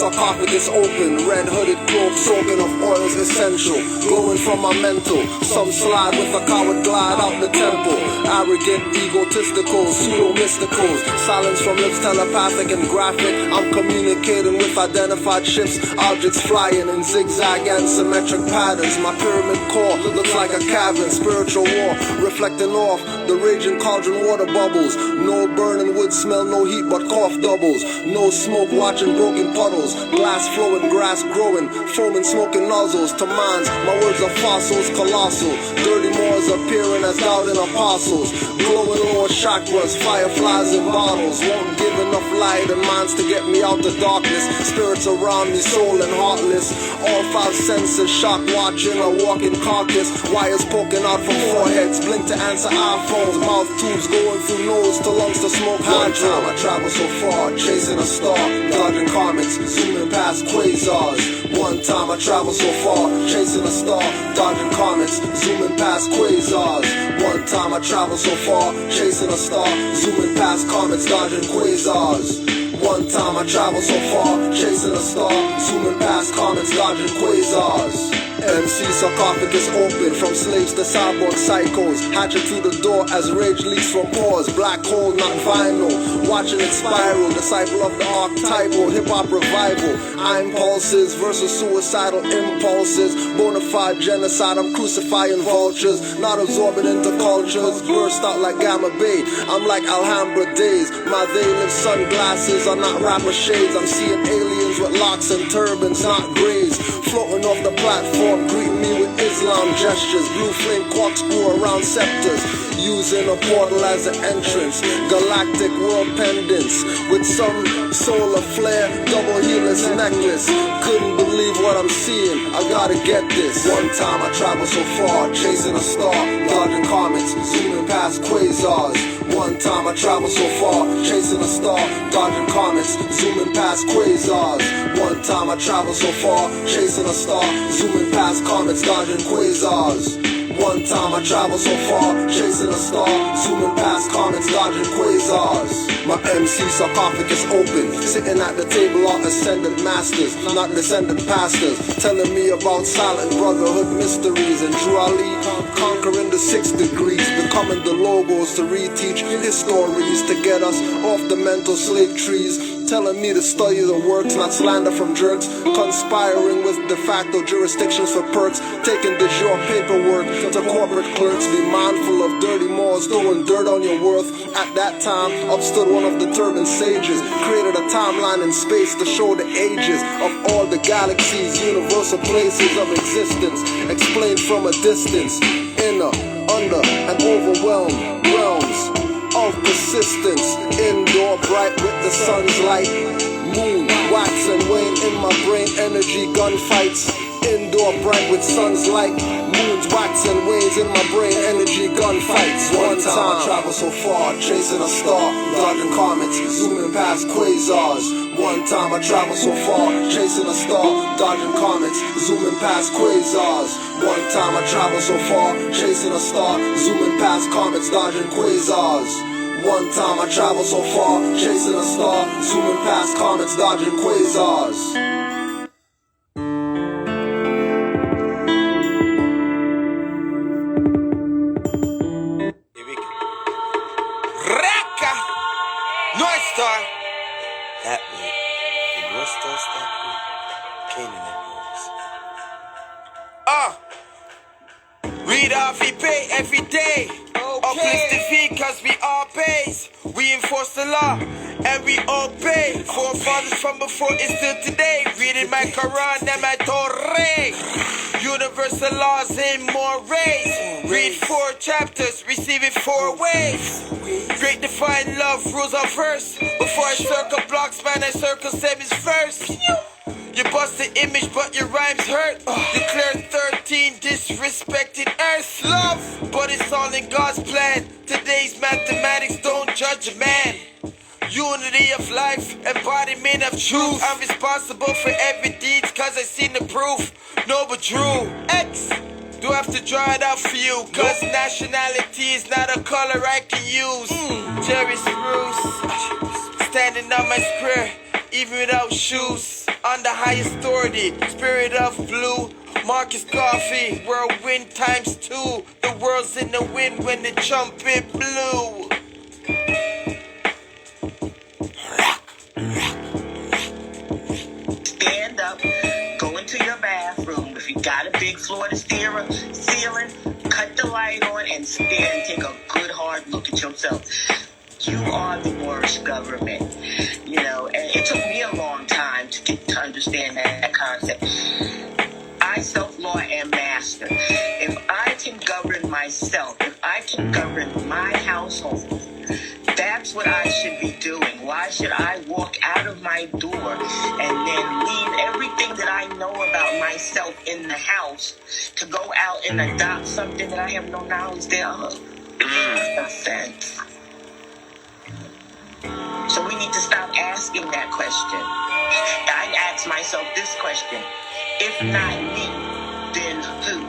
Sarcophagus open, red-hooded cloak, soaking of oils essential, glowing from my mental. Some slide with a coward glide out the temple. Arrogant, egotistical, pseudo-mysticals. Silence from lips, telepathic and graphic. I'm communicating with identified shifts, objects flying in zigzag and symmetric patterns. My pyramid core looks like a cavern, spiritual war, reflecting off the raging cauldron water bubbles. No burning wood smell, no heat but cough doubles. No smoke watching broken puddles. Glass flowing, grass growing, foaming, smoking nozzles. To minds, my words are fossils, colossal. Dirty moors appearing as doubting apostles. Glowing lower chakras, fireflies in bottles. Won't give enough light and minds to get me out the darkness. Spirits around me, soul and heartless. All five senses, shock watching, a walking carcass. Wires poking out from foreheads, blink to answer iPhones. Mouth tubes going through nose to lungs to smoke hydro. One time I traveled so far, chasing a star, dodging comets, zooming past quasars. One time I traveled so far, chasing a star, dodging comets, zooming past quasars. One time I traveled so far, chasing a star, zooming past comets, dodging quasars. One time I traveled so far, chasing a star, zooming past comets, dodging quasars. MC sarcophagus open, from slaves to cyborg psychos, hatching through the door as rage leaks from pores. Black hole, not vinyl, watching it spiral. Disciple of the archetypal, hip-hop revival. I'm pulses versus suicidal impulses. Bonafide genocide, I'm crucifying vultures, not absorbing into cultures. Burst out like Gamma Bay, I'm like Alhambra days. My they live sunglasses are not rapper shades. I'm seeing aliens with locks and turbans, not grays. Floating off the platform, greeting me with Islam gestures. Blue flame corkscrew around scepters, using a portal as an entrance. Galactic world pendants with some solar flare, double helix necklace. Couldn't believe what I'm seeing, I gotta get this. One time I traveled so far, chasing a star, dodging comets, zooming past quasars. One time I traveled so far, chasing a star, dodging comets, zooming past quasars. One time I traveled so far, chasing a star, zooming past comets, dodging quasars. One time I traveled so far, chasing a star, zooming past comets, dodging quasars. My MC sarcophagus open, sitting at the table are ascendant masters, not descendant pastors, telling me about silent brotherhood mysteries. And Drew Ali conquering the 6 degrees, becoming the logos to reteach his stories, to get us off the mental slave trees. Telling me to study the works, not slander from jerks. Conspiring with de facto jurisdictions for perks. Taking de jure paperwork to corporate clerks. Be mindful of dirty moors, throwing dirt on your worth. At that time, up stood one of the turban sages. Created a timeline in space to show the ages of all the galaxies, universal places of existence. Explained from a distance. Inner, under, and overwhelmed realms of persistence. Indoor bright with the sun's light. Moon, wax and wane in my brain, energy gunfights. Indoor bright with sun's light. Moons, wax and wanes in my brain, energy gunfights. One time I traveled so far, chasing a star, dodging comets, zooming past quasars. One time I traveled so far, chasing a star, dodging comets, zooming past quasars. One time I traveled so far, chasing a star, zooming past comets, dodging quasars. One time I traveled so far, chasing a star, zooming past comets, dodging quasars. That way, the North Star's that way, Canaanland boys. Read off, we pay every day. Uplift the fee cause we all pays. We enforce the law and we obey. Forefathers from before is still today. Reading my Quran and my Torah. Universal laws in more ways. Read 4 chapters, receive it 4 ways. Great divine love rules our verse. Before I circle blocks, man, I circle semis first. You bust the image, but your rhymes hurt. You clear 13 disrespected earth. Love, but it's all in God's plan. Today's mathematics don't judge a man. Unity of life, embodiment of truth. I'm responsible for every deed, cause I seen the proof. No but Drew X. Do I have to draw it out for you? Cause nationality is not a color I can use. Jerry Spruce, standing on my square, even without shoes. On the highest authority, spirit of blue. Marcus Coffee, whirlwind ×2. The world's in the wind when the trumpet blew. Stand up, go into your bathroom. If you got a big floor to ceiling, cut the light on and stand and take a good hard look at yourself. You are the Moorish government, and it took me a long time to get to understand that concept. I self-law am master. If I can govern myself, if I can govern my household, that's what I should be doing. Why should I walk out of my door and then leave everything that I know about myself in the house to go out and adopt something that I have no knowledge thereof? It makes no sense. So we need to stop asking that question. I ask myself this question: if not me, then who?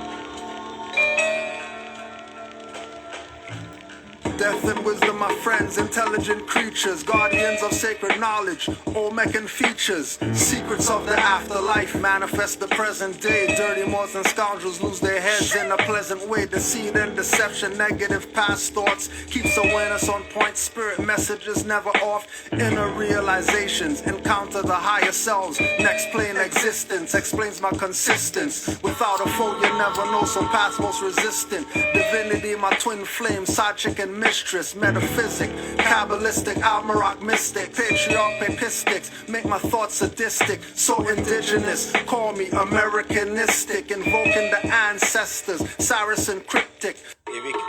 Death and wisdom, my friends, intelligent creatures, guardians of sacred knowledge, Olmecan features, secrets of the afterlife, manifest the present day. Dirty Moors and scoundrels lose their heads in a pleasant way. Deceit and deception, negative past thoughts, keeps awareness on point. Spirit messages never off. Inner realizations, encounter the higher selves. Next plane existence, explains my consistence. Without a foe, you never know, so paths most resistant. Divinity, my twin flame, side chick and mistress, metaphysic, Kabbalistic, Almaroc mystic, patriarch, papistics, make my thoughts sadistic, so indigenous, call me Americanistic, invoking the ancestors, Saracen cryptic. Here we go.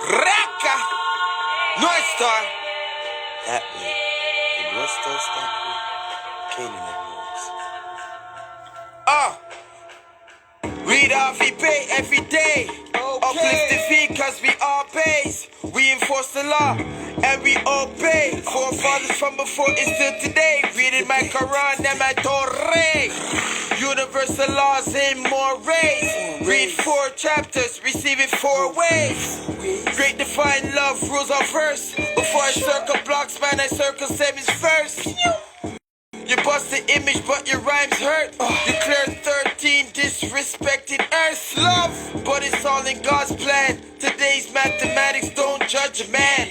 Raka! North Star! That way. The North Star's that way. Canaanland moves. Read off, we pay every day. Uplift the fee cause we all pays. We enforce the law and we obey. Forefathers from before is still today. Reading my Quran and my Torah. Universal laws in more ways. Read 4 chapters, receive it 4 ways. Great divine love rules our verse. Before I circle blocks, man, I circle sevens first. You bust the image, but your rhymes hurt. You clear 13 disrespected earth. Love, but it's all in God's plan. Today's mathematics don't judge a man.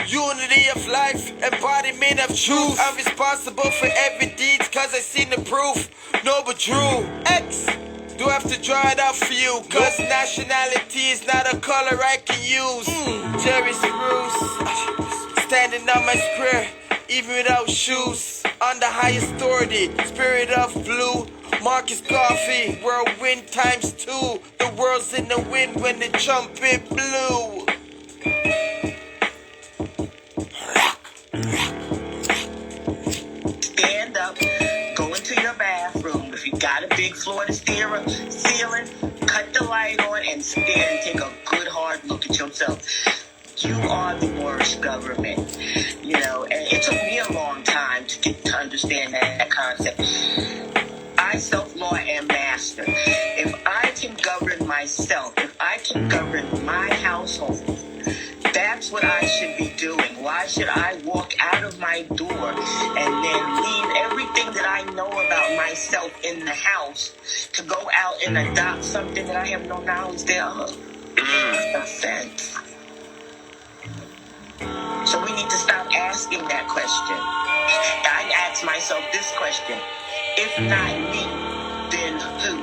Unity of life, embodiment of truth. I'm responsible for every deed, cause I seen the proof. No but Drew X. Do I have to draw it out for you? Cause nationality is not a color I can use. Jerry Spruce, standing on my square, even without shoes. On the highest authority, spirit of blue. Marcus Coffee, whirlwind ×2. The world's in the wind when the trumpet blew. Stand up, go into your bathroom. If you got a big floor to ceiling, cut the light on and stand and take a good hard look at yourself. You are the Moorish government, and it took me a long time to get to understand that concept. I self-law am master. If I can govern myself, if I can govern my household, that's what I should be doing. Why should I walk out of my door and then leave everything that I know about myself in the house to go out and adopt something that I have no knowledge thereof? It makes no sense. So we need to stop asking that question. I ask myself this question: if not me, then who?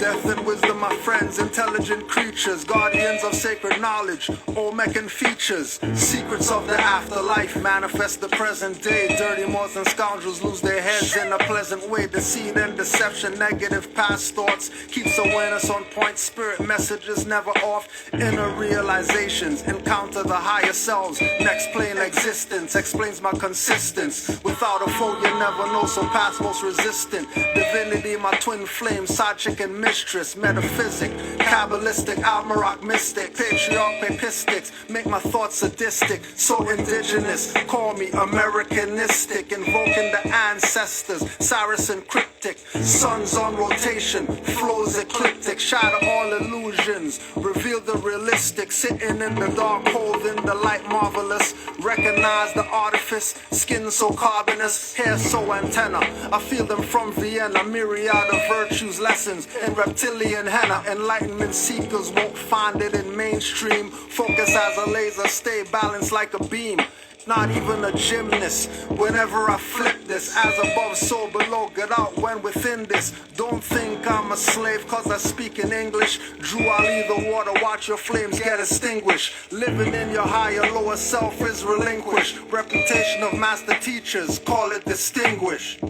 death and wisdom, my friends, intelligent creatures, guardians of sacred knowledge, Olmec features, secrets of the afterlife, manifest the present day. Dirty moths and scoundrels lose their heads in a pleasant way. Deceit and deception, negative past thoughts, keeps awareness on point, spirit messages never off. Inner realizations, encounter the higher selves, next plane existence, explains my consistence. Without a foe you never know, so past most resistant. Divinity, my twin flame, side chick and mistress, metaphysic, Kabbalistic, Almaroc mystic, patriarch, papistics, make my thoughts sadistic, so indigenous, call me Americanistic, invoking the ancestors, Saracen cryptic, suns on rotation, flows ecliptic, shatter all illusions, reveal the realistic, sitting in the dark, holding the light marvelous, recognize the artifice, skin so carbonous, hair so antenna, I feel them from Vienna, myriad of virtues, lessons in reptilian henna, enlightenment seekers won't find it in mainstream, focus as a laser, stay balanced like a beam. Not even a gymnast. Whenever I flip this, as above, so below, get out when within this. Don't think I'm a slave cause I speak in English. Drew, I'll leave the water, watch your flames get extinguished. Living in your higher, lower self is relinquished. Reputation of master teachers, call it distinguished.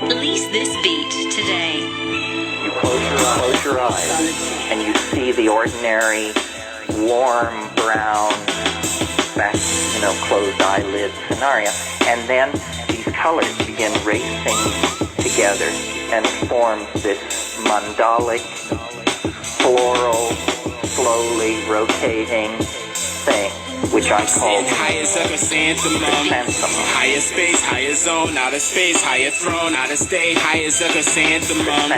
Release this beat today. You close your eyes, and you see the ordinary, warm, brown, closed eyelid scenario. And then these colors begin racing together and form this mandalic, floral, slowly rotating thing, which I call higher chrysanthemum, higher space, higher zone, outer space, higher throne, outer state, higher chrysanthemum.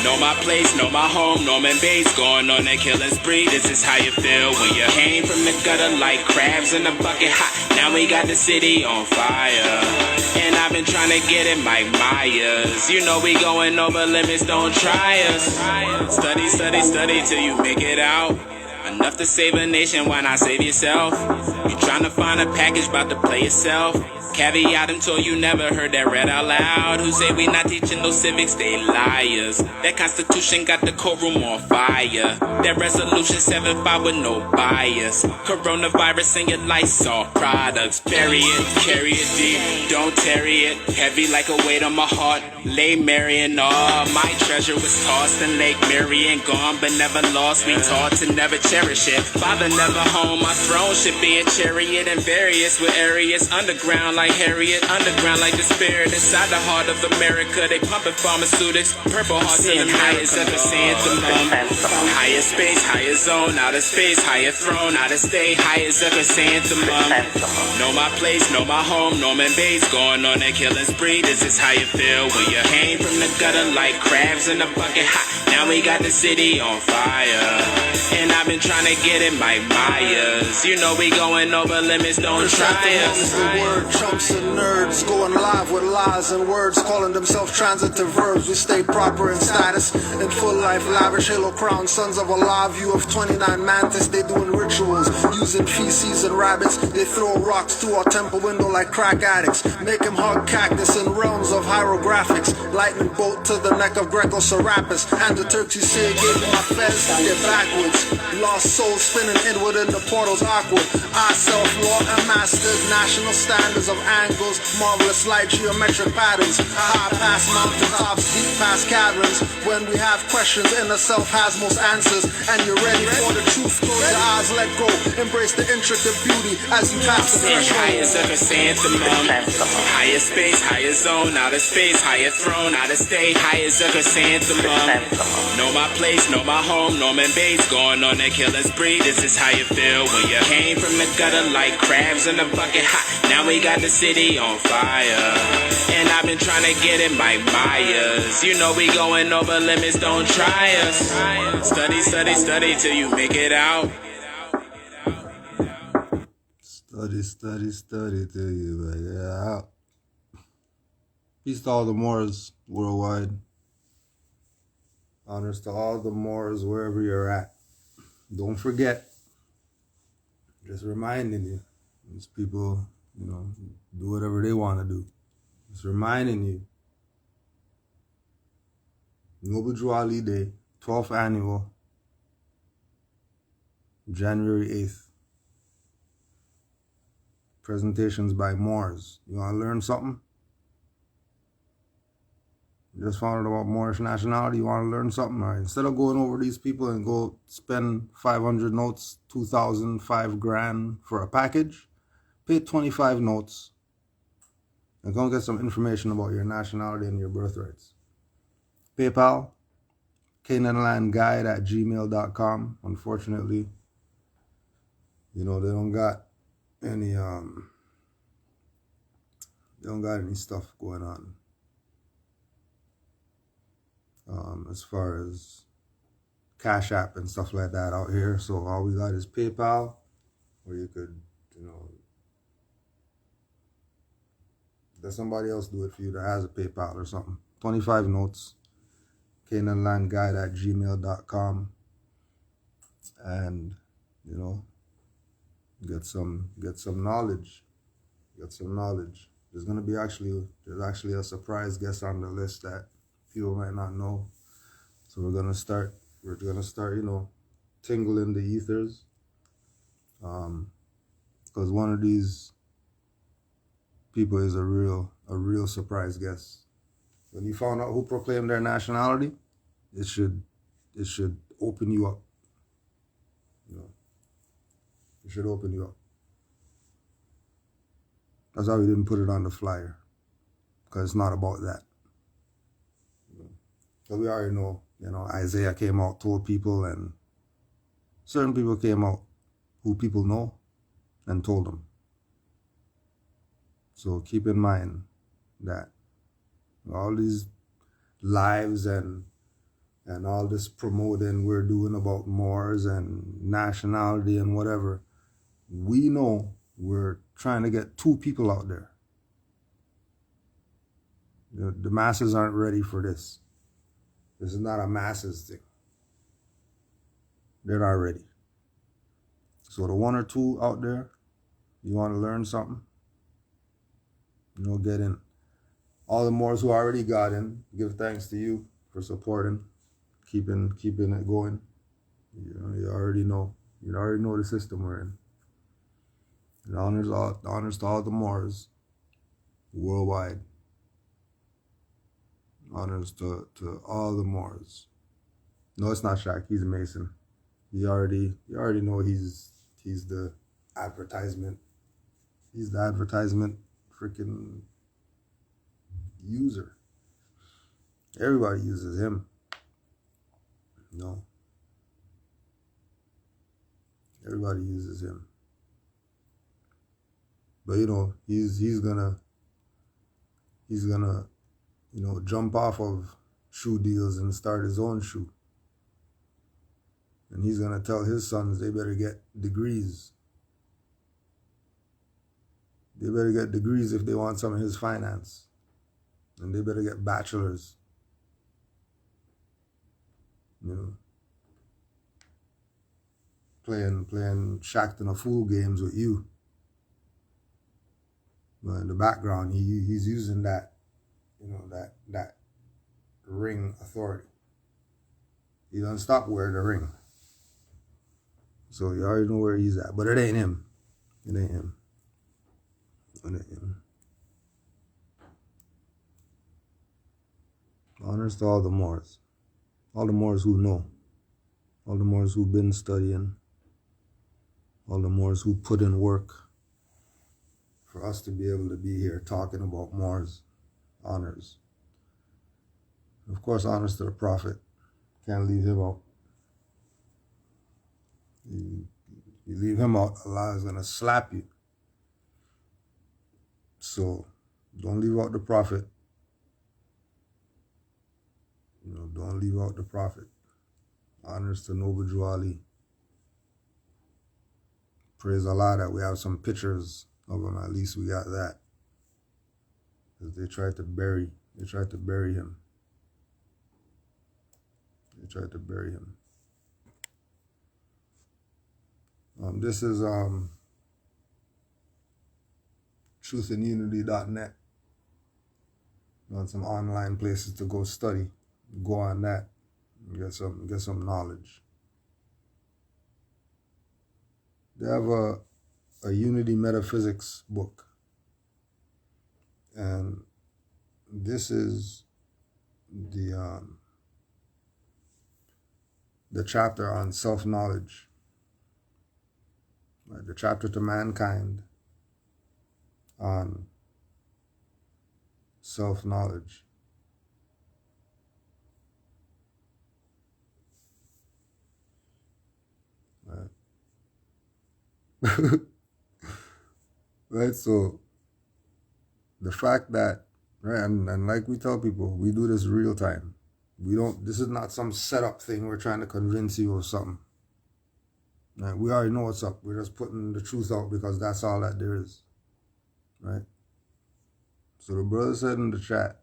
Know my place, know my home, Norman Bates, going on a killing spree. This is how you feel when you came from the gutter like crabs in a bucket hot. Now we got the city on fire, and I've been trying to get it Mike Myers. You know we going over limits, don't try us. Study, study, study till you make it out. Enough to save a nation, why not save yourself? You tryna find a package, about to play yourself. Caveat until you never heard that read out loud. Who say we not teaching no civics, they liars. That constitution got the courtroom on fire. That resolution 7-5 with no bias. Coronavirus in your Lysol products. Bury it, carry it deep, don't tarry it. Heavy like a weight on my heart, lay Marion. Oh, my treasure was tossed in Lake Marion. Gone but never lost, we taught to never cherish it. Father never home, my throne should be a chariot. And various with areas underground like Harriet, underground like the spirit. Inside the heart of America, they pumping pharmaceutics. Purple hearts in higher chrysanthemum. Higher space, higher zone, outer space, higher throne, outer state, higher chrysanthemum. Know my place, know my home, Norman Bates, going on a killing spree. This is how you feel when you came from the gutter like crabs in a bucket hot. Now we got the city on fire, and I've been trying to get it Mike Myers. You know we going over limits, don't try us. The word chumps and nerds going live with lies and words, calling themselves transitive verbs. We stay proper in status, in full life, lavish, halo crown, sons of a live view of 29 mantis. They doing rituals, using feces and rabbits. They throw rocks through our temple window like crack addicts. Make him hug cactus in realms of hieroglyphics. Lightning bolt to the neck of Greco Serapis. And the Turks say gave me my fez, they're backwards. Lost soul spinning inward in the portals awkward. I self-law and mastered national standards of angles, marvelous light geometric patterns. High past mountaintops, deep past caverns. When we have questions, inner self has most answers. And you're ready for the truth, close your eyes, let go. Embrace the intricate beauty as you pass the threshold. Higher chrysanthemum, higher space, higher zone, outer space, higher throne, outer state, higher chrysanthemum. Know my place, know my home, Norman Bates, going on a killing spree. This is how you feel when you came from the gutter like crabs in a bucket hot. Now we got the city on fire, and I've been trying to get it Mike Myers. You know we going over limits, don't try us. Study, study, study till you make it out. Study till you make it out. Peace to all the Moors worldwide. Honors to all the Moors wherever you're at. Don't forget, just reminding you, these people, do whatever they want to do. Just reminding you, Noble Drew Ali Day, 12th annual, January 8th. Presentations by Moors. You want to learn something? You just found out about Moorish nationality, you want to learn something? All right. Instead of going over these people and go spend 500 notes, 2,000, $5,000 for a package, pay 25 notes and go get some information about your nationality and your birthrights. PayPal, Canaanlandguide@gmail.com. Unfortunately, they don't got any stuff going on as far as Cash App and stuff like that out here. So all we got is PayPal, or you could, let somebody else do it for you that has a PayPal or something. 25 notes, Canaanlandguide@gmail.com, and get some knowledge. There's actually a surprise guest on the list that people might not know. So we're gonna start, tingling the ethers. Because one of these people is a real surprise guest. When you found out who proclaimed their nationality, it should open you up. It should open you up. That's why we didn't put it on the flyer, because it's not about that. So we already know, Isaiah came out, told people, and certain people came out who people know and told them. So keep in mind that all these lives and all this promoting we're doing about Moors and nationality and whatever, we know we're trying to get 2 people out there. The masses aren't ready for this. This is not a masses thing. They're not ready. So the 1 or 2 out there, you want to learn something, get in. All the Moors who already got in, give thanks to you for supporting, keeping it going. You already know. You already know the system we're in. And honors to all the Moors worldwide. Honors to all the Moors. No, it's not Shaq. He's a Mason. You already know he's the advertisement. He's the advertisement freaking user. Everybody uses him. Everybody uses him. But he's gonna jump off of shoe deals and start his own shoe. And he's gonna tell his sons they better get degrees. They better get degrees if they want some of his finance. And they better get bachelors. Playing Shaqtin' a Fool games with you. But in the background, he's using that, that ring authority. He doesn't stop wearing the ring. So you already know where he's at. But it ain't him. It ain't him. Honors to all the Moors. All the Moors who know. All the Moors who've been studying. All the Moors who put in work for us to be able to be here talking about Moors. Honors. Of course, honors to the Prophet. Can't leave him out. You leave him out, Allah is going to slap you. So, don't leave out the Prophet. Don't leave out the Prophet. Honors to Noble Drew Ali. Praise Allah that we have some pictures of him. At least we got that. Because they tried to bury him. They tried to bury him. This is truthandunity.net. On some online places to go study. Go on that. Get some knowledge. They have a Unity Metaphysics book. And this is the chapter on self-knowledge. Right, the chapter to mankind on self-knowledge. Right. Right, so the fact that, right, and like we tell people, we do this real time. This is not some setup thing we're trying to convince you of something. Right? We already know what's up. We're just putting the truth out because that's all that there is. Right? So the brother said in the chat,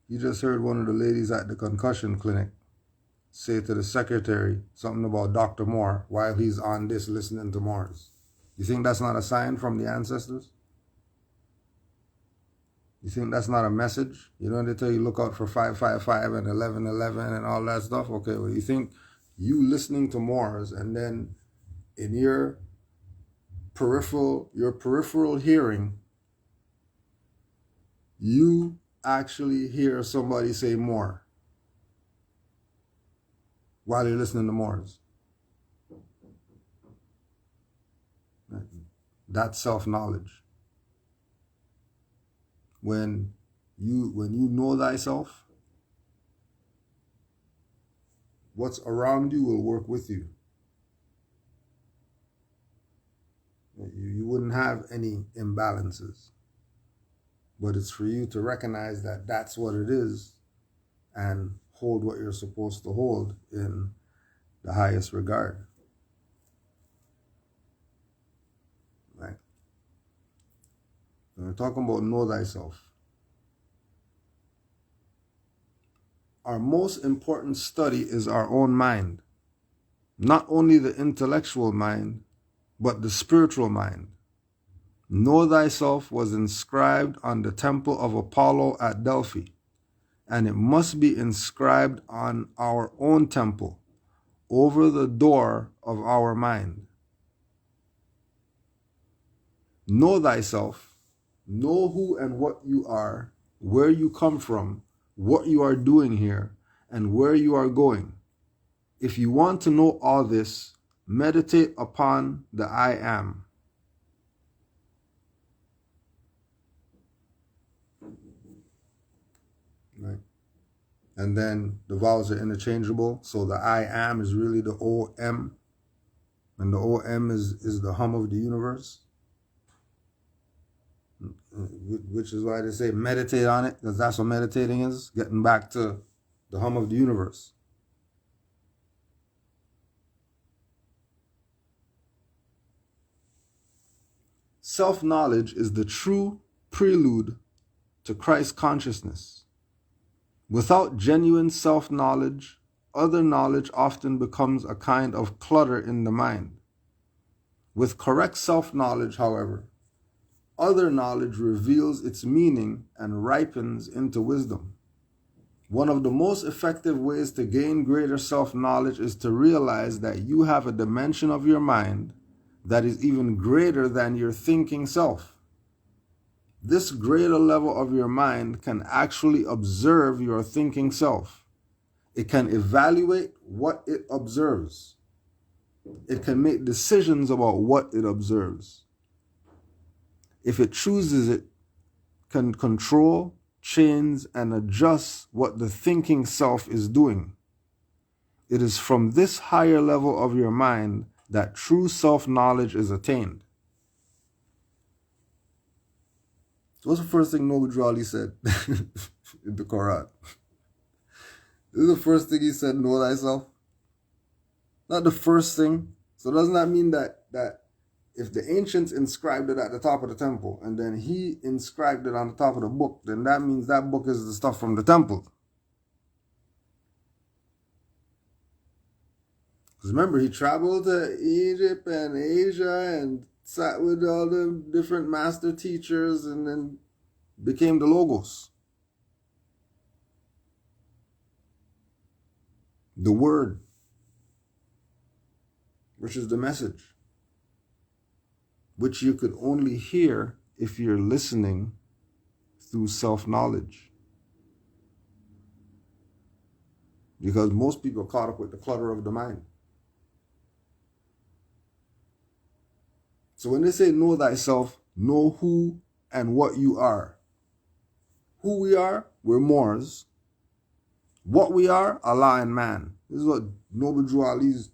he just heard one of the ladies at the concussion clinic say to the secretary something about Dr. Moore while he's on this listening to Moore's. You think that's not a sign from the ancestors? You think that's not a message? You know, they tell you look out for 555 and 1111 and all that stuff. Okay, well, you think you listening to Moore's and then in your peripheral hearing, you actually hear somebody say more while you're listening to Moore's. That's self-knowledge. When you know thyself, what's around you will work with you. You wouldn't have any imbalances. But it's for you to recognize that that's what it is and hold what you're supposed to hold in the highest regard. Right? When we're talking about know thyself, our most important study is our own mind. Not only the intellectual mind, but the spiritual mind. Know thyself was inscribed on the temple of Apollo at Delphi, and it must be inscribed on our own temple, over the door of our mind. Know thyself, know who and what you are, where you come from, what you are doing here, and where you are going. If you want to know all this, meditate upon the I am. Right? And then the vowels are interchangeable, so the I am is really the O-M, and the O-M is the hum of the universe, which is why they say meditate on it, because that's what meditating is, getting back to the hum of the universe. Self-knowledge is the true prelude to Christ consciousness. Without genuine self-knowledge, other knowledge often becomes a kind of clutter in the mind. With correct self-knowledge, however, other knowledge reveals its meaning and ripens into wisdom. One of the most effective ways to gain greater self-knowledge is to realize that you have a dimension of your mind that is even greater than your thinking self. This greater level of your mind can actually observe your thinking self. It can evaluate what it observes. It can make decisions about what it observes. If it chooses, it can control, change, and adjust what the thinking self is doing. It is from this higher level of your mind that true self-knowledge is attained. What's the first thing Noble Drew Ali said in the Quran? This is the first thing he said, know thyself. Not the first thing. So doesn't that mean that if the ancients inscribed it at the top of the temple and then he inscribed it on the top of the book, then that means that book is the stuff from the temple? Because remember, he traveled to Egypt and Asia and sat with all the different master teachers and then became the Logos. The Word, which is the message, which you could only hear if you're listening through self-knowledge. Because most people are caught up with the clutter of the mind. So when they say know thyself, know who and what you are. Who we are, we're Moors. What we are, Allah and man. This is what Noble Drew Ali's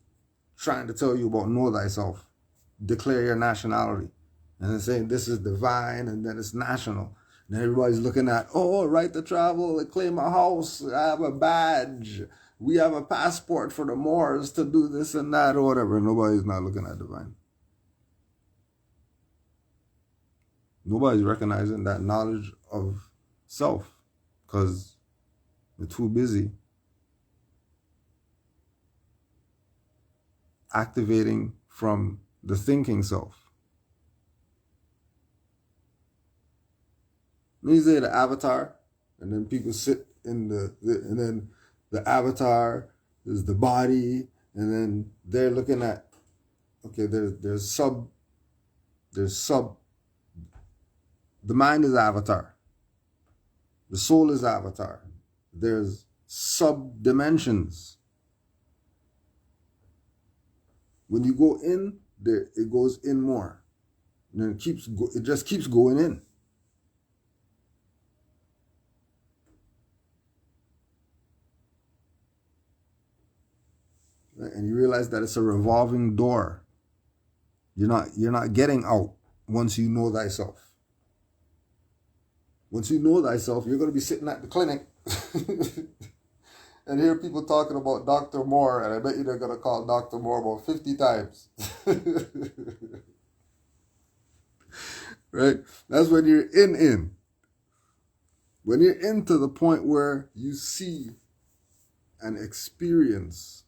trying to tell you about know thyself. Declare your nationality. And then saying this is divine and then it's national. And everybody's looking at, oh, right to travel, claim a house, I have a badge. We have a passport for the Moors to do this and that or whatever. Nobody's not looking at divine. Nobody's recognizing that knowledge of self because they're too busy activating from the thinking self. When you say the avatar, and then people sit in and then the avatar is the body, and then they're looking at, okay, there's sub, the mind is avatar. The soul is avatar. There's sub-dimensions. When you go in, there it goes in more. And then it just keeps going in. Right? And you realize that it's a revolving door. You're not getting out once you know thyself. Once you know thyself, you're going to be sitting at the clinic and hear people talking about Dr. Moore, and I bet you they're going to call Dr. Moore about 50 times. Right? That's when you're in. When you're into the point where you see and experience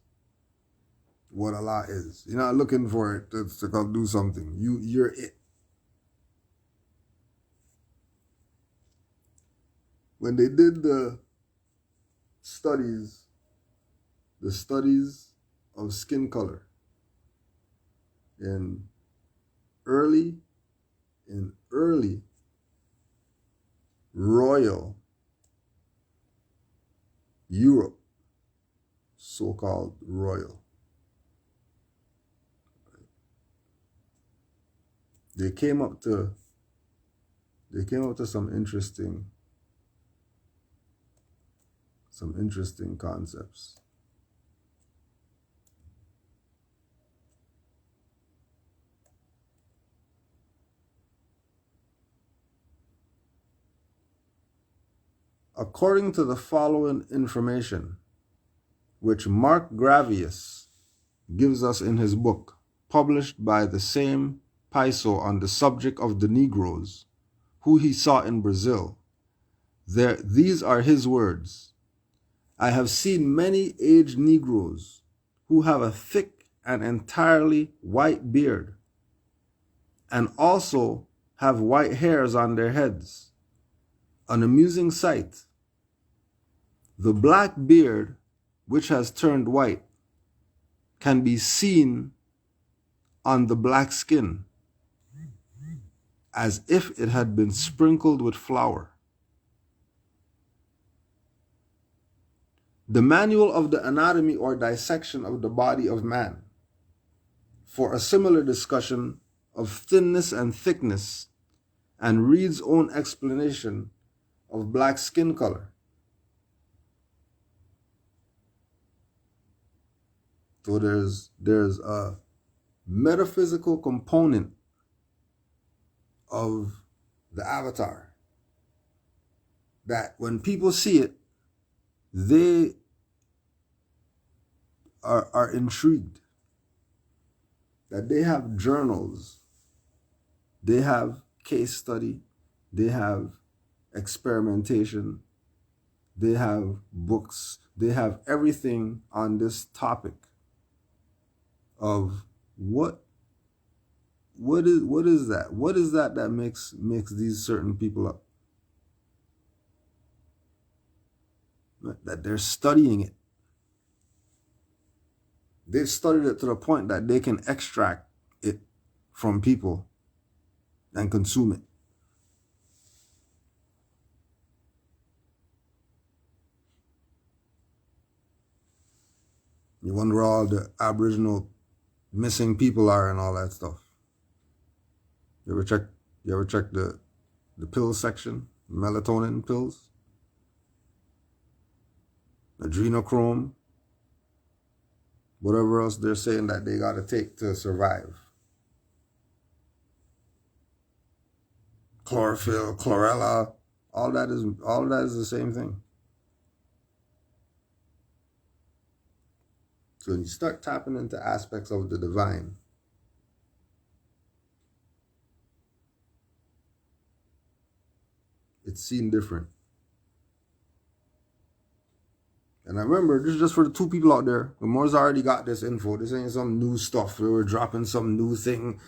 what Allah is. You're not looking for it to come do something. You're it. When they did the studies of skin color in early royal Europe, so-called royal, they came up to some interesting concepts. According to the following information, which Mark Gravius gives us in his book, published by the same Piso on the subject of the Negroes, who he saw in Brazil, these are his words. I have seen many aged Negroes who have a thick and entirely white beard, and also have white hairs on their heads. An amusing sight. The black beard, which has turned white, can be seen on the black skin, as if it had been sprinkled with flour. The Manual of the Anatomy or Dissection of the Body of Man, for a similar discussion of thinness and thickness, and Reed's own explanation of black skin color. So there's a metaphysical component of the avatar that when people see it, they are intrigued. that they have journals, they have case study, they have experimentation, they have books, they have everything on this topic of what is that? What is that makes these certain people up? That they're studying it. They've studied it to the point that they can extract it from people and consume it. You wonder where all the Aboriginal missing people are and all that stuff. You ever check the pill section? Melatonin pills? Adrenochrome? Whatever else they're saying that they gotta take to survive. Chlorophyll, chlorella, all that is the same thing. So when you start tapping into aspects of the divine, it's seen different. And I remember, this is just for the two people out there. The Moors already got this info. This ain't some new stuff. We were dropping some new thing,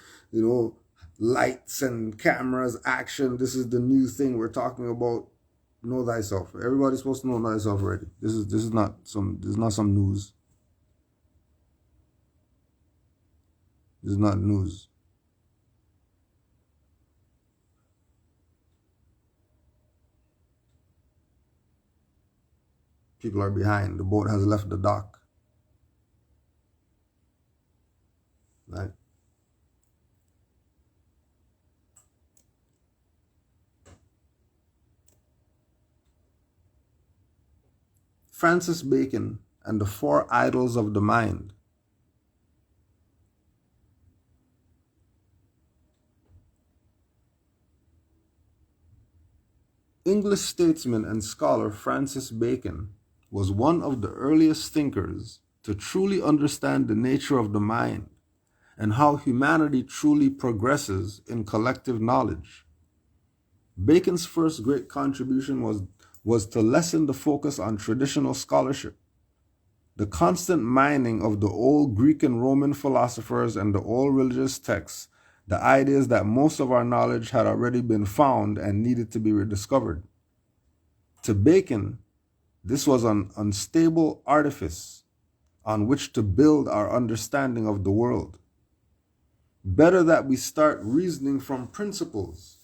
lights and cameras, action. This is the new thing we're talking about. Know thyself. Everybody's supposed to know thyself already. This is not some news. This is not news. People are behind. The boat has left the dock. Right? Francis Bacon and the Four Idols of the Mind. English statesman and scholar Francis Bacon was one of the earliest thinkers to truly understand the nature of the mind and how humanity truly progresses in collective knowledge. Bacon's first great contribution was to lessen the focus on traditional scholarship. The constant mining of the old Greek and Roman philosophers and the old religious texts, the ideas that most of our knowledge had already been found and needed to be rediscovered. To Bacon, this was an unstable artifice on which to build our understanding of the world. Better that we start reasoning from principles,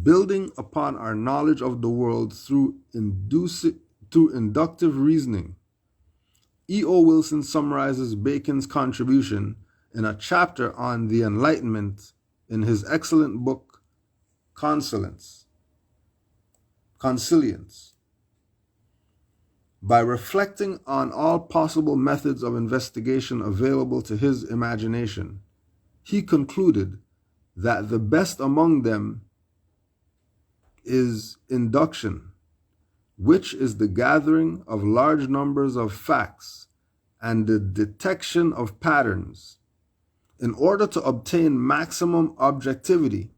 building upon our knowledge of the world through inductive reasoning. E.O. Wilson summarizes Bacon's contribution in a chapter on the Enlightenment in his excellent book, Consilience. By reflecting on all possible methods of investigation available to his imagination, he concluded that the best among them is induction, which is the gathering of large numbers of facts and the detection of patterns. In order to obtain maximum objectivity,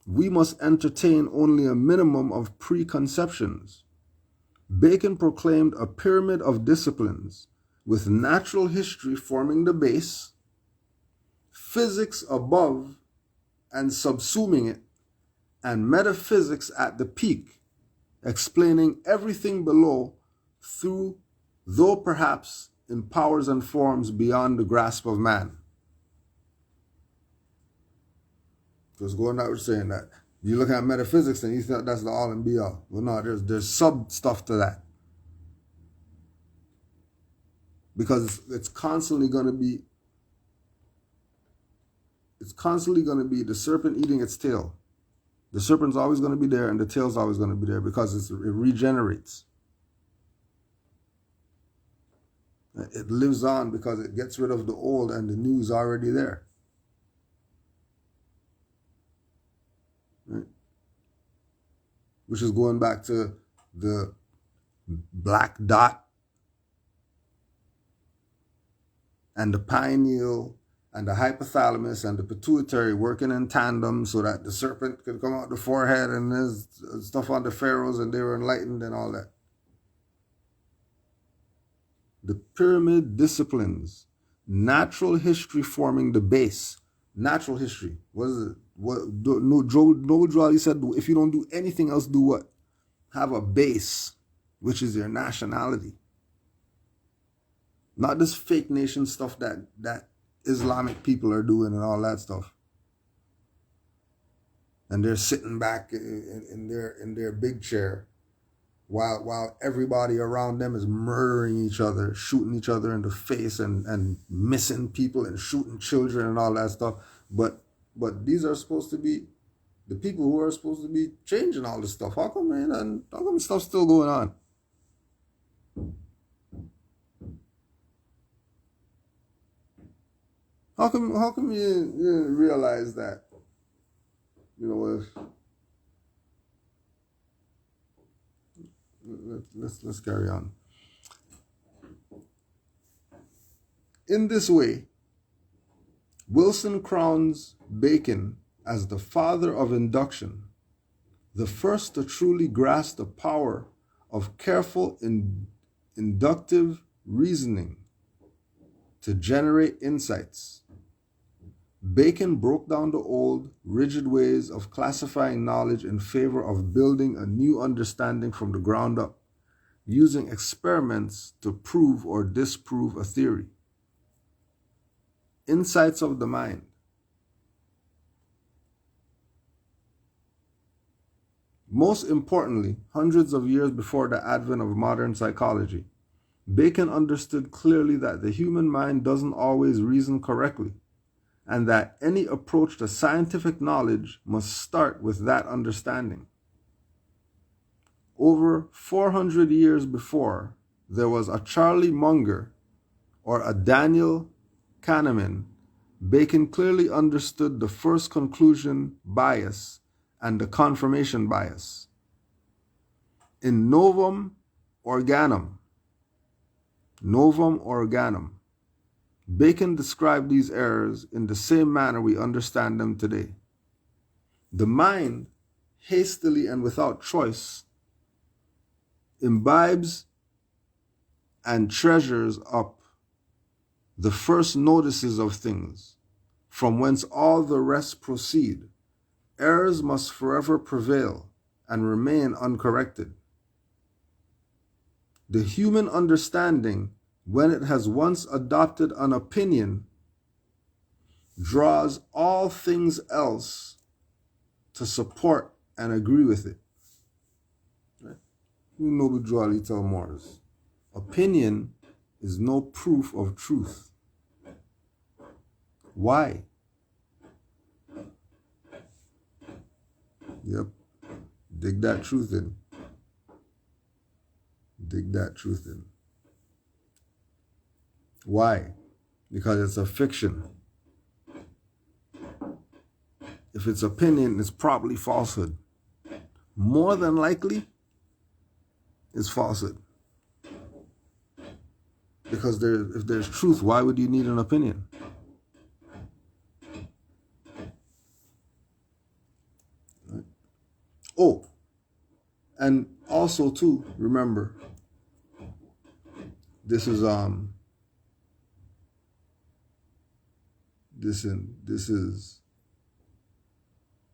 we must entertain only a minimum of preconceptions. Bacon proclaimed a pyramid of disciplines, with natural history forming the base, physics above and subsuming it, and metaphysics at the peak, explaining everything below though perhaps in powers and forms beyond the grasp of man. Just going out saying that. You look at metaphysics and you think that's the all and be all. Well, no, there's sub stuff to that. Because it's constantly going to be the serpent eating its tail. The serpent's always going to be there and the tail's always going to be there because it regenerates. It lives on because it gets rid of the old and the new is already there. Right? Which is going back to the black dot and the pineal and the hypothalamus and the pituitary working in tandem so that the serpent could come out the forehead and there's stuff on the pharaohs and they were enlightened and all that. The pyramid disciplines, natural history forming the base. Natural history. What is it? Noble Drew said, if you don't do anything else, do what? Have a base, which is your nationality. Not this fake nation stuff that Islamic people are doing and all that stuff. And they're sitting back in their big chair while everybody around them is murdering each other, shooting each other in the face and missing people and shooting children and all that stuff. But these are supposed to be the people who are supposed to be changing all this stuff. How come, man? And how come stuff's still going on? How come you didn't realize that? You know, let's carry on. In this way, Wilson crowns Bacon as the father of induction, the first to truly grasp the power of careful inductive reasoning to generate insights. Bacon broke down the old, rigid ways of classifying knowledge in favor of building a new understanding from the ground up, using experiments to prove or disprove a theory. Insights of the mind. Most importantly, hundreds of years before the advent of modern psychology, Bacon understood clearly that the human mind doesn't always reason correctly, and that any approach to scientific knowledge must start with that understanding. Over 400 years before, there was a Charlie Munger or a Daniel Kahneman. Bacon clearly understood the first conclusion bias and the confirmation bias. In Novum Organum, Bacon described these errors in the same manner we understand them today. The mind, hastily and without choice, imbibes and treasures up the first notices of things, from whence all the rest proceed. Errors must forever prevail and remain uncorrected. The human understanding, when it has once adopted an opinion, draws all things else to support and agree with it. Right? You know, we draw little more. Opinion is no proof of truth. Why? Yep. Dig that truth in. Dig that truth in. Why? Because it's a fiction. If it's opinion, it's probably falsehood. More than likely, it's falsehood. Because if there's truth, why would you need an opinion? Right? Oh, and also too, remember, this is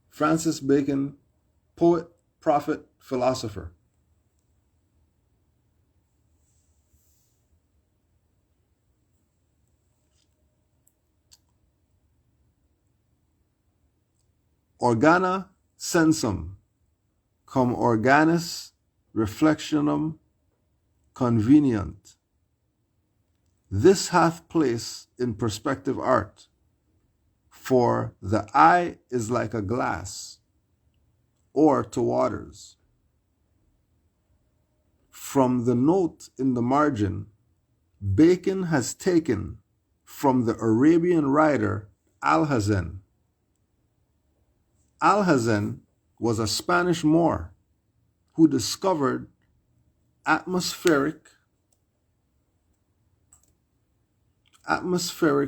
Francis Bacon, poet, prophet, philosopher. Organa sensum, cum organis reflectionum convenient. This hath place in perspective art, for the eye is like a glass, or to waters. From the note in the margin, Bacon has taken from the Arabian writer Alhazen. Alhazen was a Spanish Moor who discovered atmospheric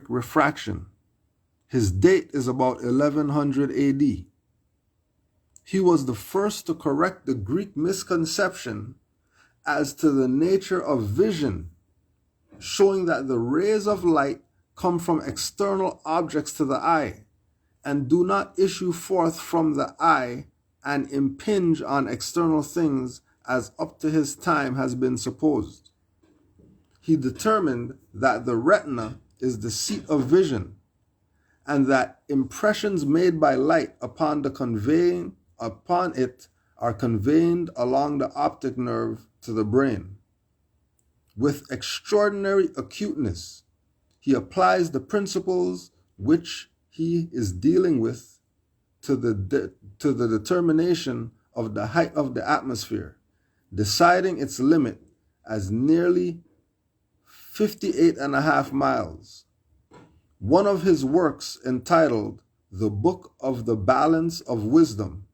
refraction His date is about 1100 AD. He was the first to correct the Greek misconception as to the nature of vision, showing that the rays of light come from external objects to the eye and do not issue forth from the eye and impinge on external things as up to his time has been supposed. He determined that the retina is the seat of vision, and that impressions made by light upon it are conveyed along the optic nerve to the brain. With extraordinary acuteness, he applies the principles which he is dealing with to the determination of the height of the atmosphere, deciding its limit as nearly 58.5 miles. One of his works, entitled The Book of the Balance of Wisdom,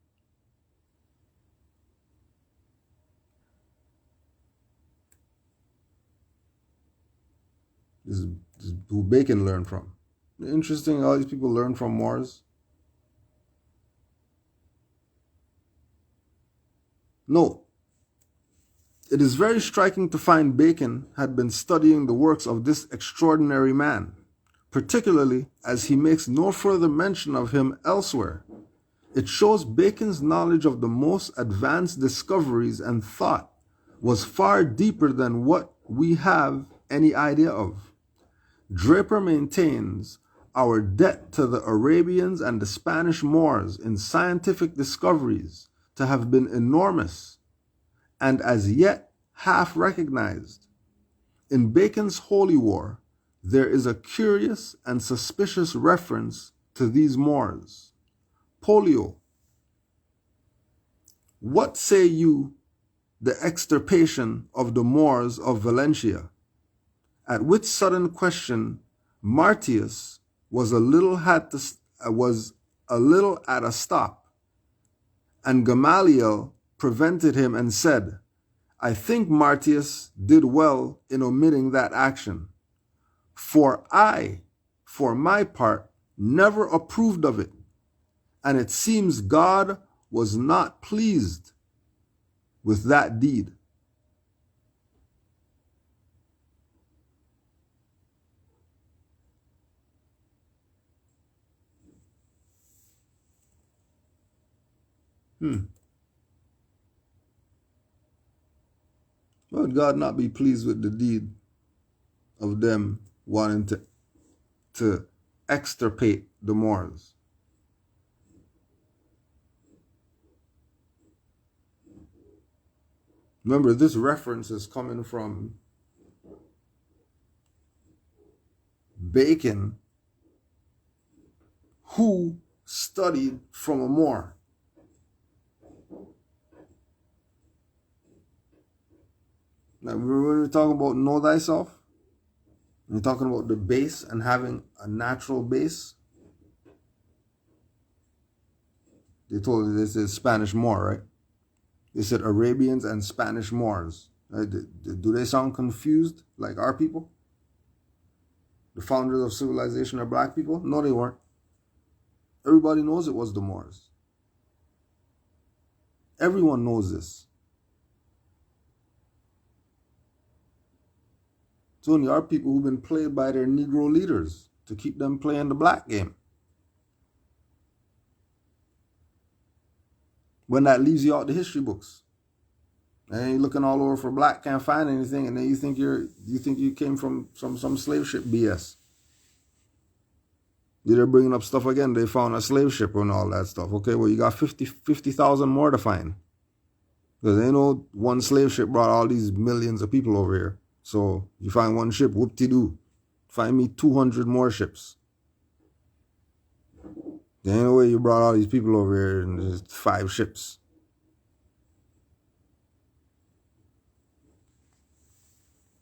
this is who Bacon learned from. Interesting, all these people learn from Moors. No. It is very striking to find Bacon had been studying the works of this extraordinary man, particularly as he makes no further mention of him elsewhere. It shows Bacon's knowledge of the most advanced discoveries and thought was far deeper than what we have any idea of. Draper maintains our debt to the Arabians and the Spanish Moors in scientific discoveries to have been enormous and as yet half recognized. In Bacon's Holy War, there is a curious and suspicious reference to these Moors. Polio. What say you the extirpation of the Moors of Valencia? At which sudden question Martius was a little at a stop, and Gamaliel prevented him and said, I think Martius did well in omitting that action, for I, for my part, never approved of it, and it seems God was not pleased with that deed. Would God not be pleased with the deed of them wanting to extirpate the Moors? Remember, this reference is coming from Bacon, who studied from a Moor. Now, when we're talking about know thyself, we're talking about the base and having a natural base. They told you this is Spanish Moor, right? They said Arabians and Spanish Moors. Right? Do they sound confused like our people? The founders of civilization are black people? No, they weren't. Everybody knows it was the Moors. Everyone knows this. It's only our people who've been played by their Negro leaders to keep them playing the black game. When that leaves you out the history books, and you're looking all over for black, can't find anything, and then you think you came from some slave ship BS. They're bringing up stuff again. They found a slave ship and all that stuff. Okay, well, you got 50,000 more to find, because they know one slave ship brought all these millions of people over here. So you find one ship, whoop-de-doo. Find me 200 more ships. There ain't no way you brought all these people over here and there's 5 ships.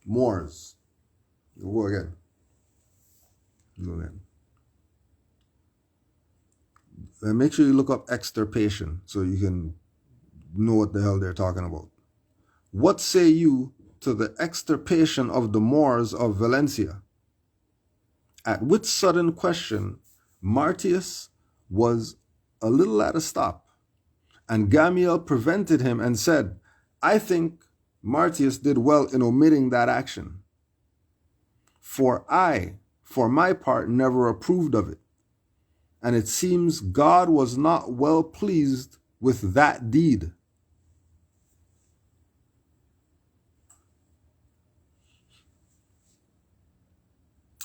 Moors. Go again. Go again. And make sure you look up extirpation so you can know what the hell they're talking about. What say you to the extirpation of the Moors of Valencia? At which sudden question Martius was a little at a stop, and Gamaliel prevented him and said, I think Martius did well in omitting that action. For I, for my part, never approved of it. And it seems God was not well pleased with that deed.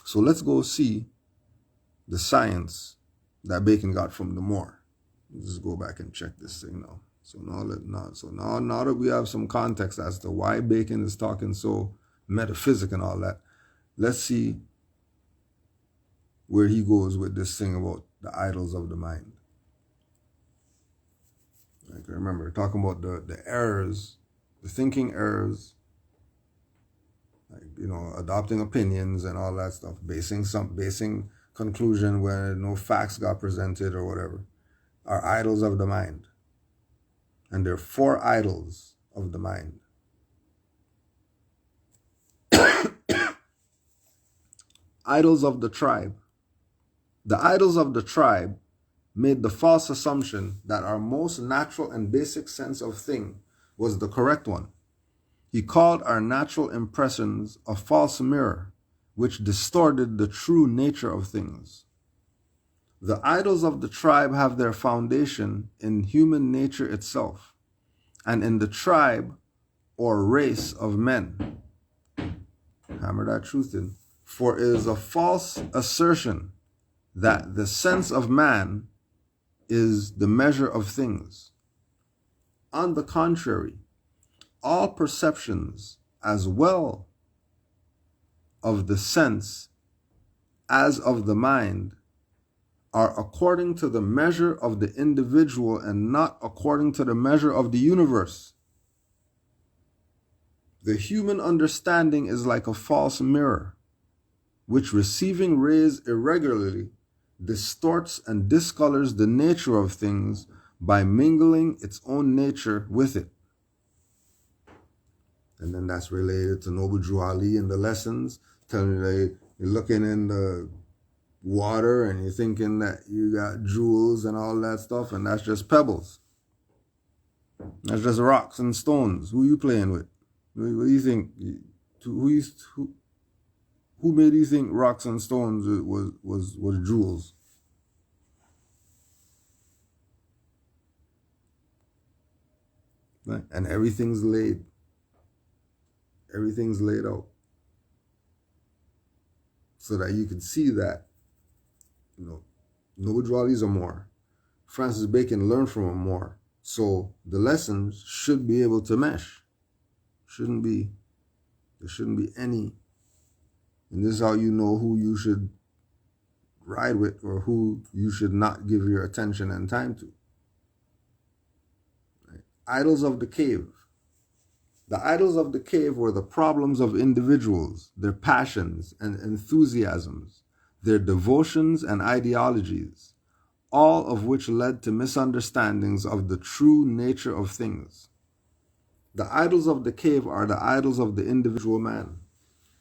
So let's go see the science that Bacon got from the Moor. Let's just go back and check this thing now. So now that we have some context as to why Bacon is talking so metaphysic and all that, let's see where he goes with this thing about the idols of the mind. Like, remember, talking about the errors, the thinking errors, like, adopting opinions and all that stuff, basing conclusion where no facts got presented or whatever, are idols of the mind. And there are 4 idols of the mind. Idols of the tribe. The idols of the tribe made the false assumption that our most natural and basic sense of thing was the correct one. He called our natural impressions a false mirror, which distorted the true nature of things. The idols of the tribe have their foundation in human nature itself, and in the tribe or race of men. Hammer that truth in. For it is a false assertion that the sense of man is the measure of things. On the contrary, all perceptions as well of the sense as of the mind are according to the measure of the individual and not according to the measure of the universe. The human understanding is like a false mirror, which receiving rays irregularly distorts and discolors the nature of things by mingling its own nature with it. And then that's related to Noble Drew Ali in the lessons, telling you you're looking in the water and you're thinking that you got jewels and all that stuff, and that's just pebbles. That's just rocks and stones. Who you playing with? What do you think? Who made you think rocks and stones was jewels? Right? And everything's laid out so that you can see that, Noble Drew Ali's a Moor. Francis Bacon learned from a Moor. So the lessons should be able to mesh. There shouldn't be any. And this is how you know who you should ride with or who you should not give your attention and time to. Right? Idols of the cave. The idols of the cave were the problems of individuals, their passions and enthusiasms, their devotions and ideologies, all of which led to misunderstandings of the true nature of things. The idols of the cave are the idols of the individual man.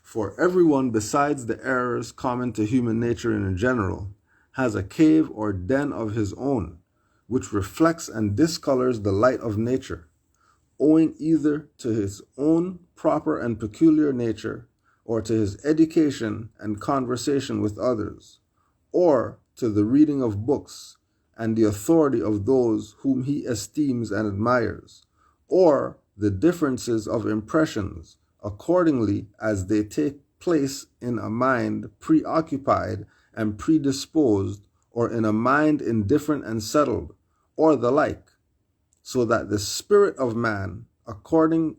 For everyone besides the errors common to human nature in general has a cave or den of his own, which reflects and discolors the light of nature, owing either to his own proper and peculiar nature, or to his education and conversation with others, or to the reading of books and the authority of those whom he esteems and admires, or the differences of impressions accordingly as they take place in a mind preoccupied and predisposed, or in a mind indifferent and settled, or the like, so that the spirit of man, according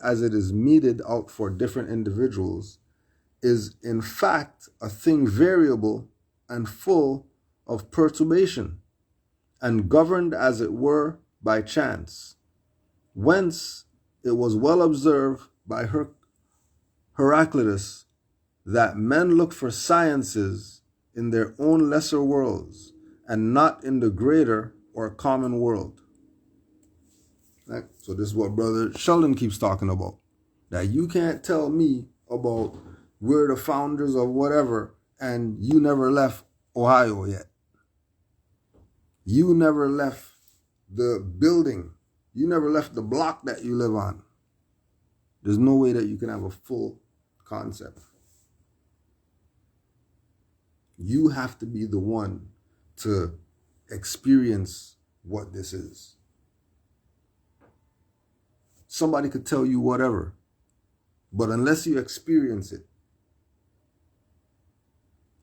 as it is meted out for different individuals, is in fact a thing variable and full of perturbation, and governed as it were by chance. Whence it was well observed by Heraclitus that men look for sciences in their own lesser worlds and not in the greater or common world. Right? So this is what Brother Sheldon keeps talking about. That you can't tell me about we're the founders of whatever and you never left Ohio yet. You never left the building. You never left the block that you live on. There's no way that you can have a full concept. You have to be the one to experience what this is. Somebody could tell you whatever, but unless you experience it,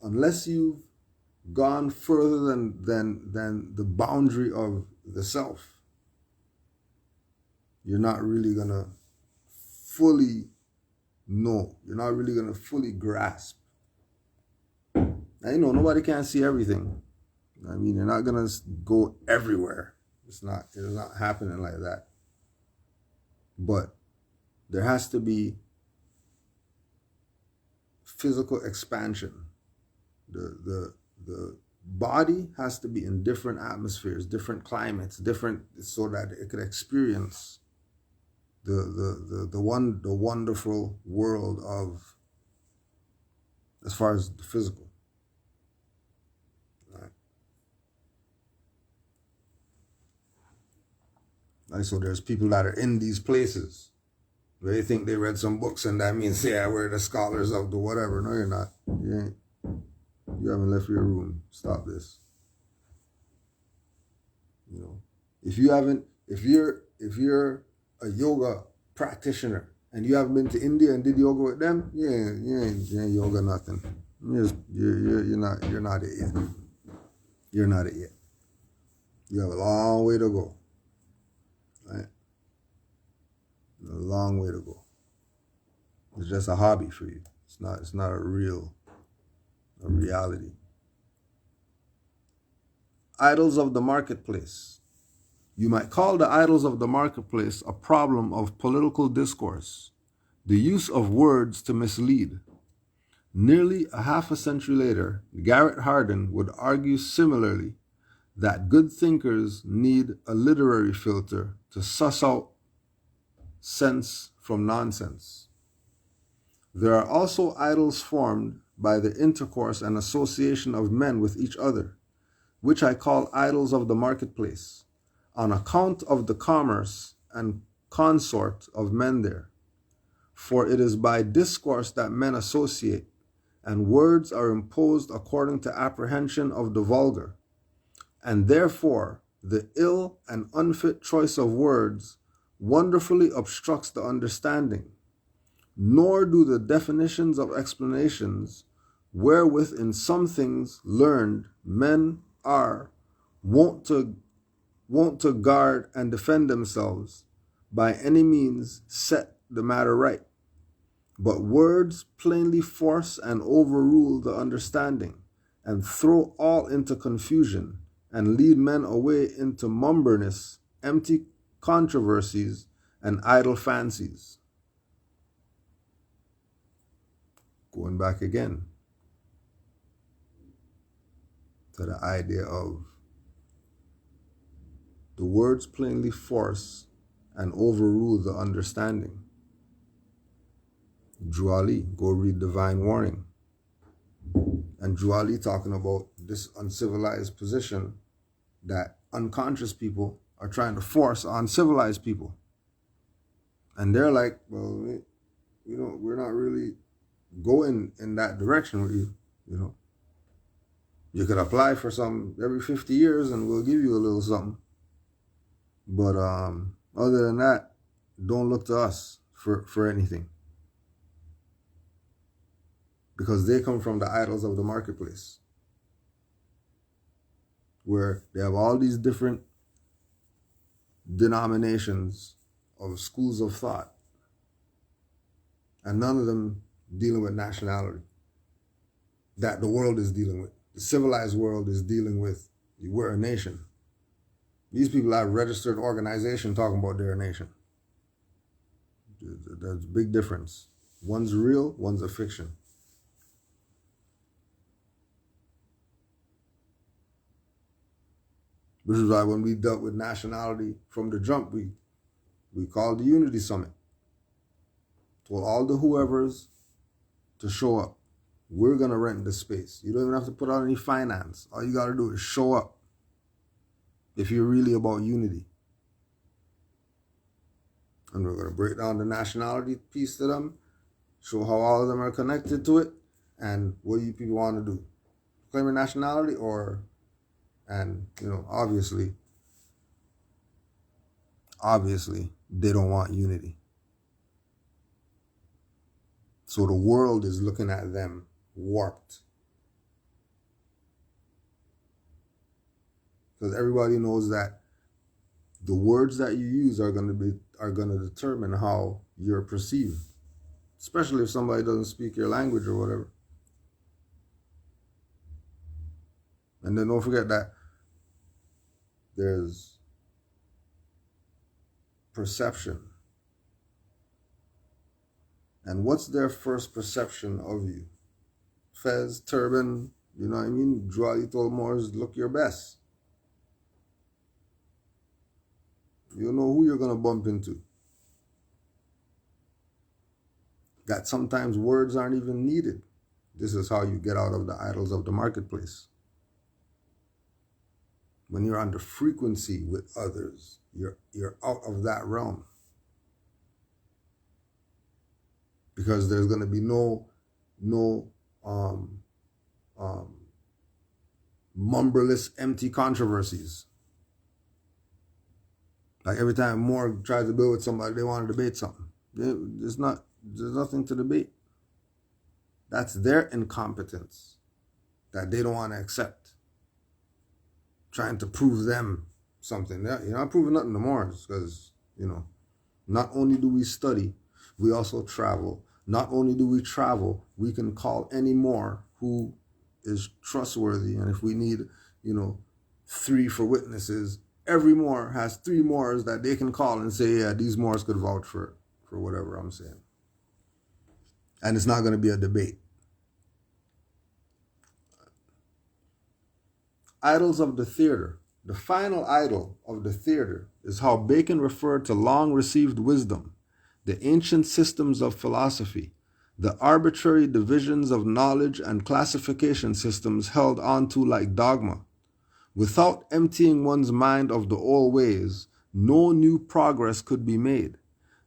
unless you've gone further than the boundary of the self, you're not really gonna fully know. You're not really gonna fully grasp. Now, you know, nobody can see everything. I mean, you're not gonna go everywhere. It's not happening like that. But there has to be physical expansion. The body has to be in different atmospheres, different climates, different, so that it could experience the wonderful world of, as far as the physical. Right? So there's people that are in these places. They think they read some books and that means, yeah, we're the scholars of the whatever. No, you're not. You ain't. You haven't left your room. Stop this. You know, if you're a yoga practitioner and you haven't been to India and did yoga with them, you ain't yoga nothing. You're not it yet. You're not it yet. You have a long way to go. Right? A long way to go. It's just a hobby for you. It's not a reality. Idols of the marketplace. You might call the idols of the marketplace a problem of political discourse, the use of words to mislead. Nearly a half a century later, Garrett Hardin would argue similarly that good thinkers need a literary filter to suss out sense from nonsense. There are also idols formed by the intercourse and association of men with each other, which I call idols of the marketplace, on account of the commerce and consort of men there. For it is by discourse that men associate, and words are imposed according to apprehension of the vulgar, and therefore the ill and unfit choice of words wonderfully obstructs the understanding, nor do the definitions of explanations wherewith in some things learned men are wont to guard and defend themselves by any means set the matter right. But words plainly force and overrule the understanding, and throw all into confusion, and lead men away into mumberness, empty controversies, and idle fancies. Going back again to the idea of the words plainly force and overrule the understanding. Drew Ali, go read Divine Warning. And Drew Ali talking about this uncivilized position that unconscious people are trying to force on civilized people. And they're like, well, we're not really going in that direction with you, you know. You could apply for some every 50 years and we'll give you a little something. But other than that, don't look to us for anything. Because they come from the idols of the marketplace, where they have all these different denominations of schools of thought, and none of them dealing with nationality that the world is dealing with. The civilized world is dealing with, we're a nation. These people have registered organization talking about their nation. There's a big difference. One's real, one's a fiction. This is why when we dealt with nationality from the jump, we called the Unity Summit. Told all the whoever's to show up. We're going to rent the space. You don't even have to put out any finance. All you got to do is show up if you're really about unity. And we're going to break down the nationality piece to them, show how all of them are connected to it, and what do you people want to do? Claim your nationality and obviously, they don't want unity. So the world is looking at them warped. Because everybody knows that the words that you use are going to determine how you're perceived, especially if somebody doesn't speak your language or whatever. And then don't forget that there's perception. And what's their first perception of you? Fez, turban, you know what I mean? Juali told Moors, look your best. You know who you're going to bump into. That sometimes words aren't even needed. This is how you get out of the idols of the marketplace. When you're on the frequency with others, you're out of that realm. Because there's going to be no mumberless, empty controversies. Like every time Moore tries to build with somebody, they want to debate something. There's nothing to debate. That's their incompetence that they don't want to accept. Trying to prove them something. You're not proving nothing to Moors because, not only do we study, we also travel. Not only do we travel, we can call any Moor who is trustworthy. And if we need, 3 for witnesses, every Moor has 3 Moors that they can call and say, yeah, these Moors could vouch for whatever I'm saying. And it's not going to be a debate. Idols of the theater. The final idol of the theater is how Bacon referred to long-received wisdom, the ancient systems of philosophy, the arbitrary divisions of knowledge and classification systems held onto like dogma. Without emptying one's mind of the old ways, no new progress could be made.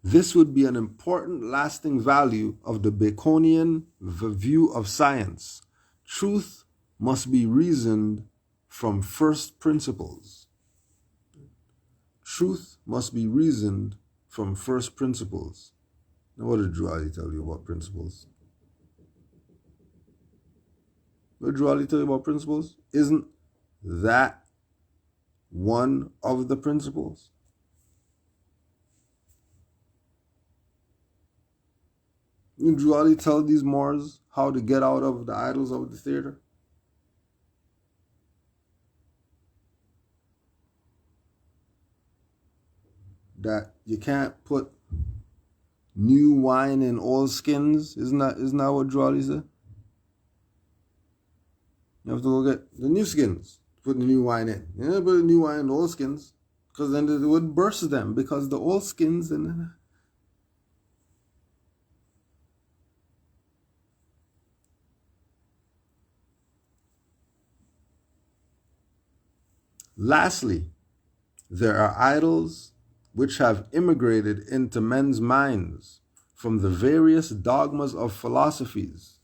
This would be an important lasting value of the Baconian view of science. Truth must be reasoned from first principles. Truth must be reasoned from first principles. Now, what did Juali tell you about principles? What did Juali tell you about principles? Isn't that one of the principles? Did Juali tell these Moors how to get out of the idols of the theater? That you can't put new wine in old skins? Isn't that what Juali said? You have to go get the new skins, put the new wine in. You know, put the new wine in the old skins, because then it would burst them, because the old skins and then... Lastly, there are idols which have immigrated into men's minds from the various dogmas of philosophies,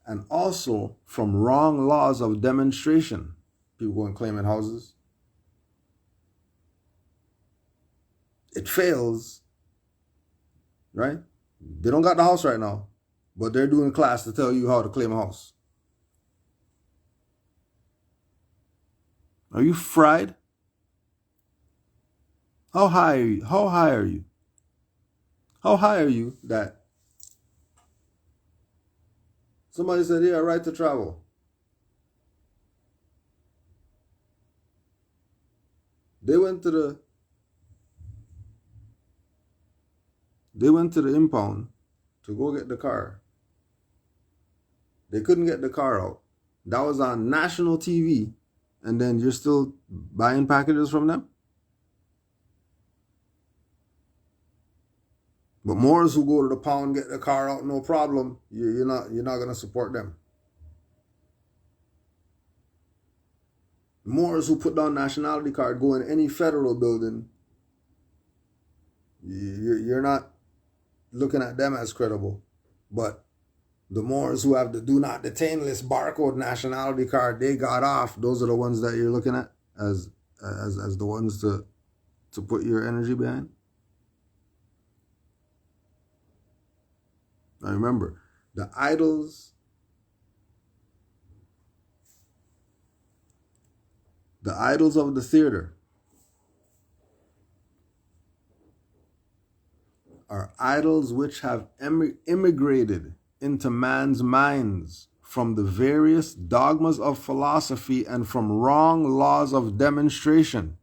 and also from wrong laws of demonstration. People go and claim in houses. It fails, right? They don't got the house right now, but they're doing a class to tell you how to claim a house. Are you fried? How high are you? How high are you? How high are you that somebody said, yeah, right to travel? They went to the impound to go get the car. They couldn't get the car out. That was on national TV, and then you're still buying packages from them? But Moors who go to the pound, get the car out, no problem, you're not going to support them. Moors who put down nationality card, go in any federal building, you're not looking at them as credible. But the Moors who have the do not detain list barcode nationality card, they got off. Those are the ones that you're looking at as the ones to put your energy behind. Now remember, the idols of the theater are idols which have immigrated into man's minds from the various dogmas of philosophy and from wrong laws of demonstration.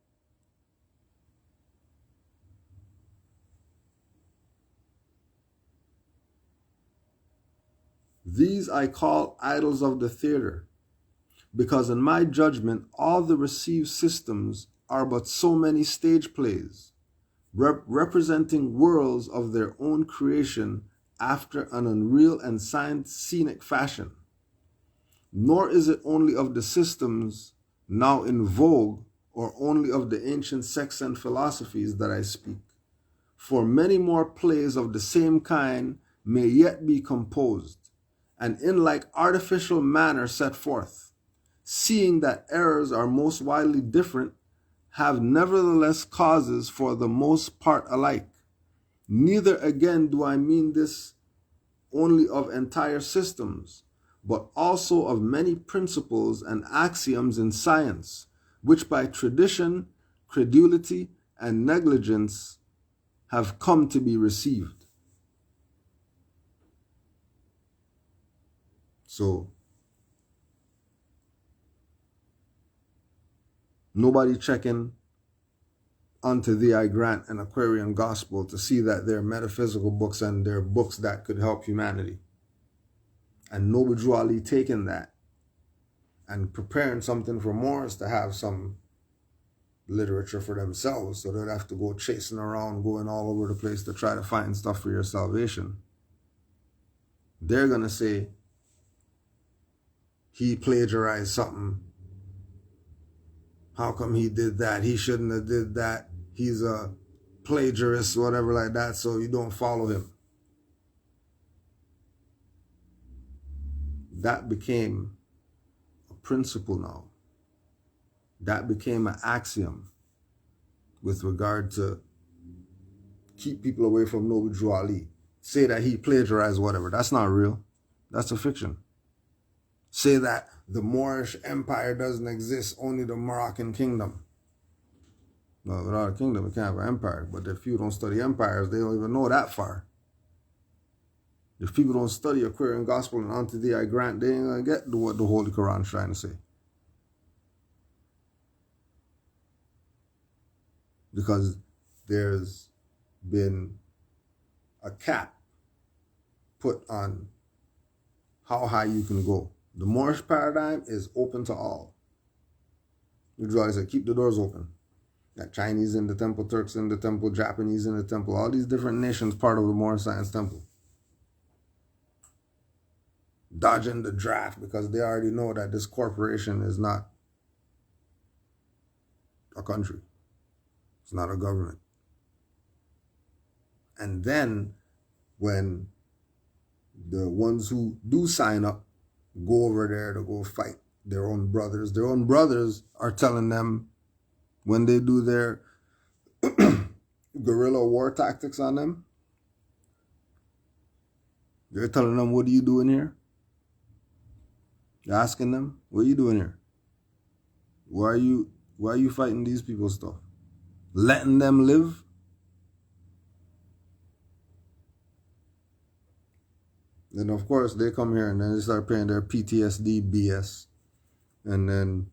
These I call idols of the theater, because in my judgment, all the received systems are but so many stage plays, representing worlds of their own creation after an unreal and scenic fashion. Nor is it only of the systems now in vogue or only of the ancient sects and philosophies that I speak, for many more plays of the same kind may yet be composed, and in like artificial manner set forth, seeing that errors are most widely different, have nevertheless causes for the most part alike. Neither again do I mean this only of entire systems, but also of many principles and axioms in science, which by tradition, credulity, and negligence have come to be received. So, nobody checking onto thee I grant an Aquarian gospel to see that they're metaphysical books and they're books that could help humanity. And Noble Drew Ali taking that and preparing something for Moors to have some literature for themselves, so they'd have to go chasing around, going all over the place to try to find stuff for your salvation. They're going to say he plagiarized something. How come he did that? He shouldn't have did that. He's a plagiarist, whatever like that, so you don't follow him. That became a principle now. That became an axiom with regard to keep people away from Noble Drew Ali. Say that he plagiarized whatever. That's not real. That's a fiction. Say that the Moorish Empire doesn't exist, only the Moroccan kingdom. No, without a kingdom, it can't have an empire. But if you don't study empires, they don't even know that far. If people don't study Aquarian Gospel and unto thee I grant, they ain't going to get what the Holy Quran is trying to say. Because there's been a cap put on how high you can go. The Moorish paradigm is open to all. I said, keep the doors open. Got Chinese in the temple, Turks in the temple, Japanese in the temple, all these different nations part of the Moorish Science Temple. Dodging the draft because they already know that this corporation is not a country. It's not a government. And then when the ones who do sign up go over there to go fight their own brothers are telling them when they do their guerrilla war tactics on them, they're telling them, what are you doing here? They're asking them, what are you doing here? Why are you fighting these people's stuff? Letting them live? Then of course they come here and then they start paying their PTSD BS. And then,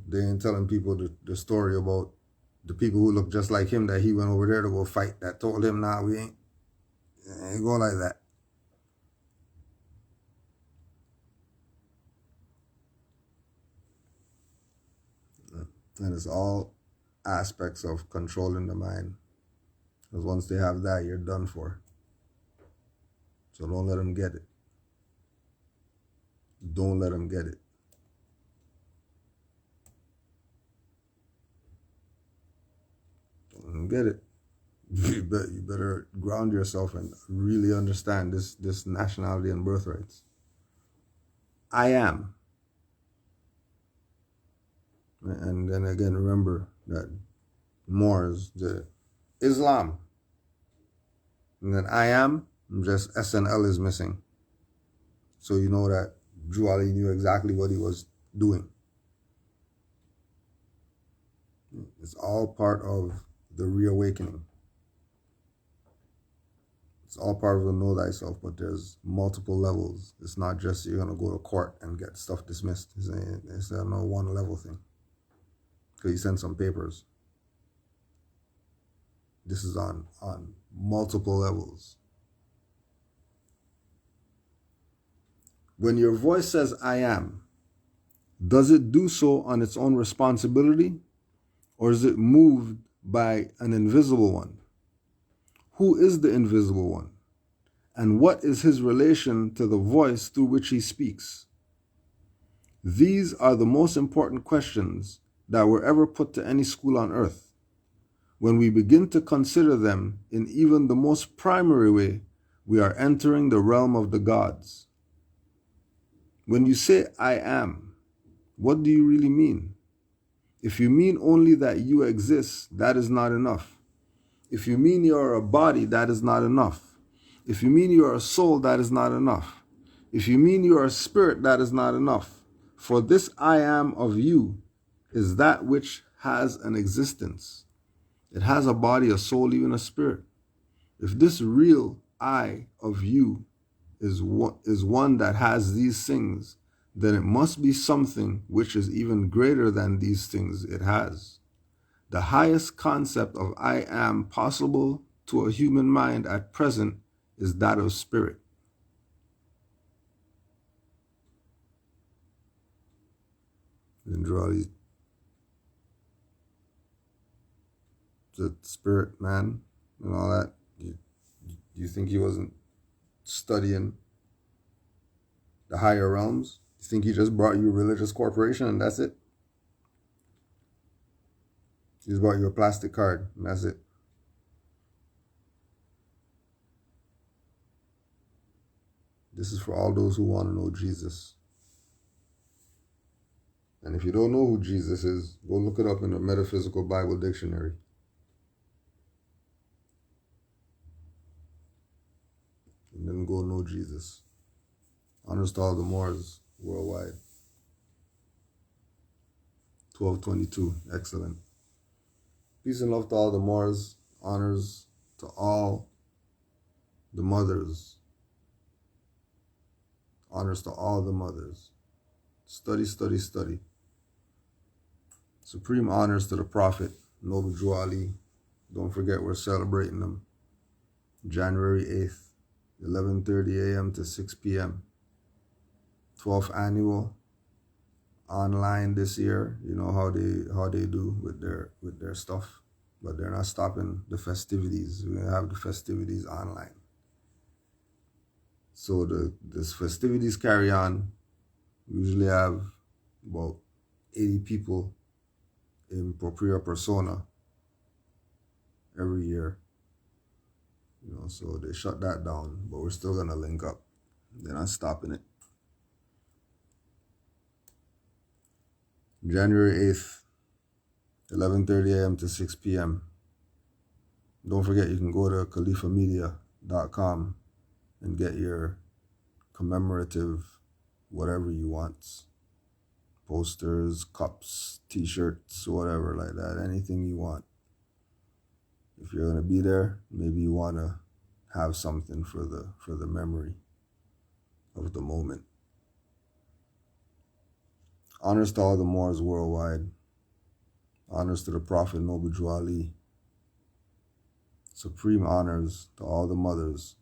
they ain't telling people the story about the people who look just like him that he went over there to go fight that told him, nah, we ain't go like that. And it's all aspects of controlling the mind. Because once they have that, you're done for. So don't let them get it. Don't let them get it. Don't let them get it. You better ground yourself and really understand this nationality and birthrights. I am. And then again, remember that Moors, the Islam. And then I am, just SNL is missing. So you know that Drew Ali knew exactly what he was doing. It's all part of the reawakening. It's all part of the know thyself, but there's multiple levels. It's not just you're going to go to court and get stuff dismissed. It's no one level thing. Because you send some papers. This is on multiple levels. When your voice says, I am, does it do so on its own responsibility? Or is it moved by an invisible one? Who is the invisible one? And what is his relation to the voice through which he speaks? These are the most important questions that were ever put to any school on earth. When we begin to consider them in even the most primary way, we are entering the realm of the gods. When you say, I am, what do you really mean? If you mean only that you exist, that is not enough. If you mean you are a body, that is not enough. If you mean you are a soul, that is not enough. If you mean you are a spirit, that is not enough. For this I am of you is that which has an existence. It has a body, a soul, even a spirit. If this real I of you is one that has these things, then it must be something which is even greater than these things it has. The highest concept of I am possible to a human mind at present is that of spirit. Then draw these. The spirit man and all that. You think he wasn't studying the higher realms? You think he just brought you a religious corporation and that's it? He just brought you a plastic card and that's it. This is for all those who want to know Jesus. And if you don't know who Jesus is, go look it up in the Metaphysical Bible Dictionary. And then go know Jesus. Honors to all the Moors worldwide. 1222. Excellent. Peace and love to all the Moors. Honors to all the mothers. Honors to all the mothers. Study, study, study. Supreme honors to the Prophet, Noble Drew Ali. Don't forget we're celebrating them. January 8th, 11:30 a.m. to 6 p.m. 12th annual. Online this year. You know how they do with their stuff. But they're not stopping the festivities. We're gonna have the festivities online. So this festivities carry on. We usually have about 80 people in propria persona every year. You know, so they shut that down, but we're still gonna link up. They're not stopping it. January 8th, 11:30 a.m. to 6 p.m. Don't forget you can go to khalifamedia.com and get your commemorative whatever you want. Posters, cups, t-shirts, whatever like that. Anything you want. If you're going to be there, maybe you want to have something for the memory of the moment. Honors to all the Moors worldwide. Honors to the Prophet Noble Drew Ali. Supreme honors to all the mothers.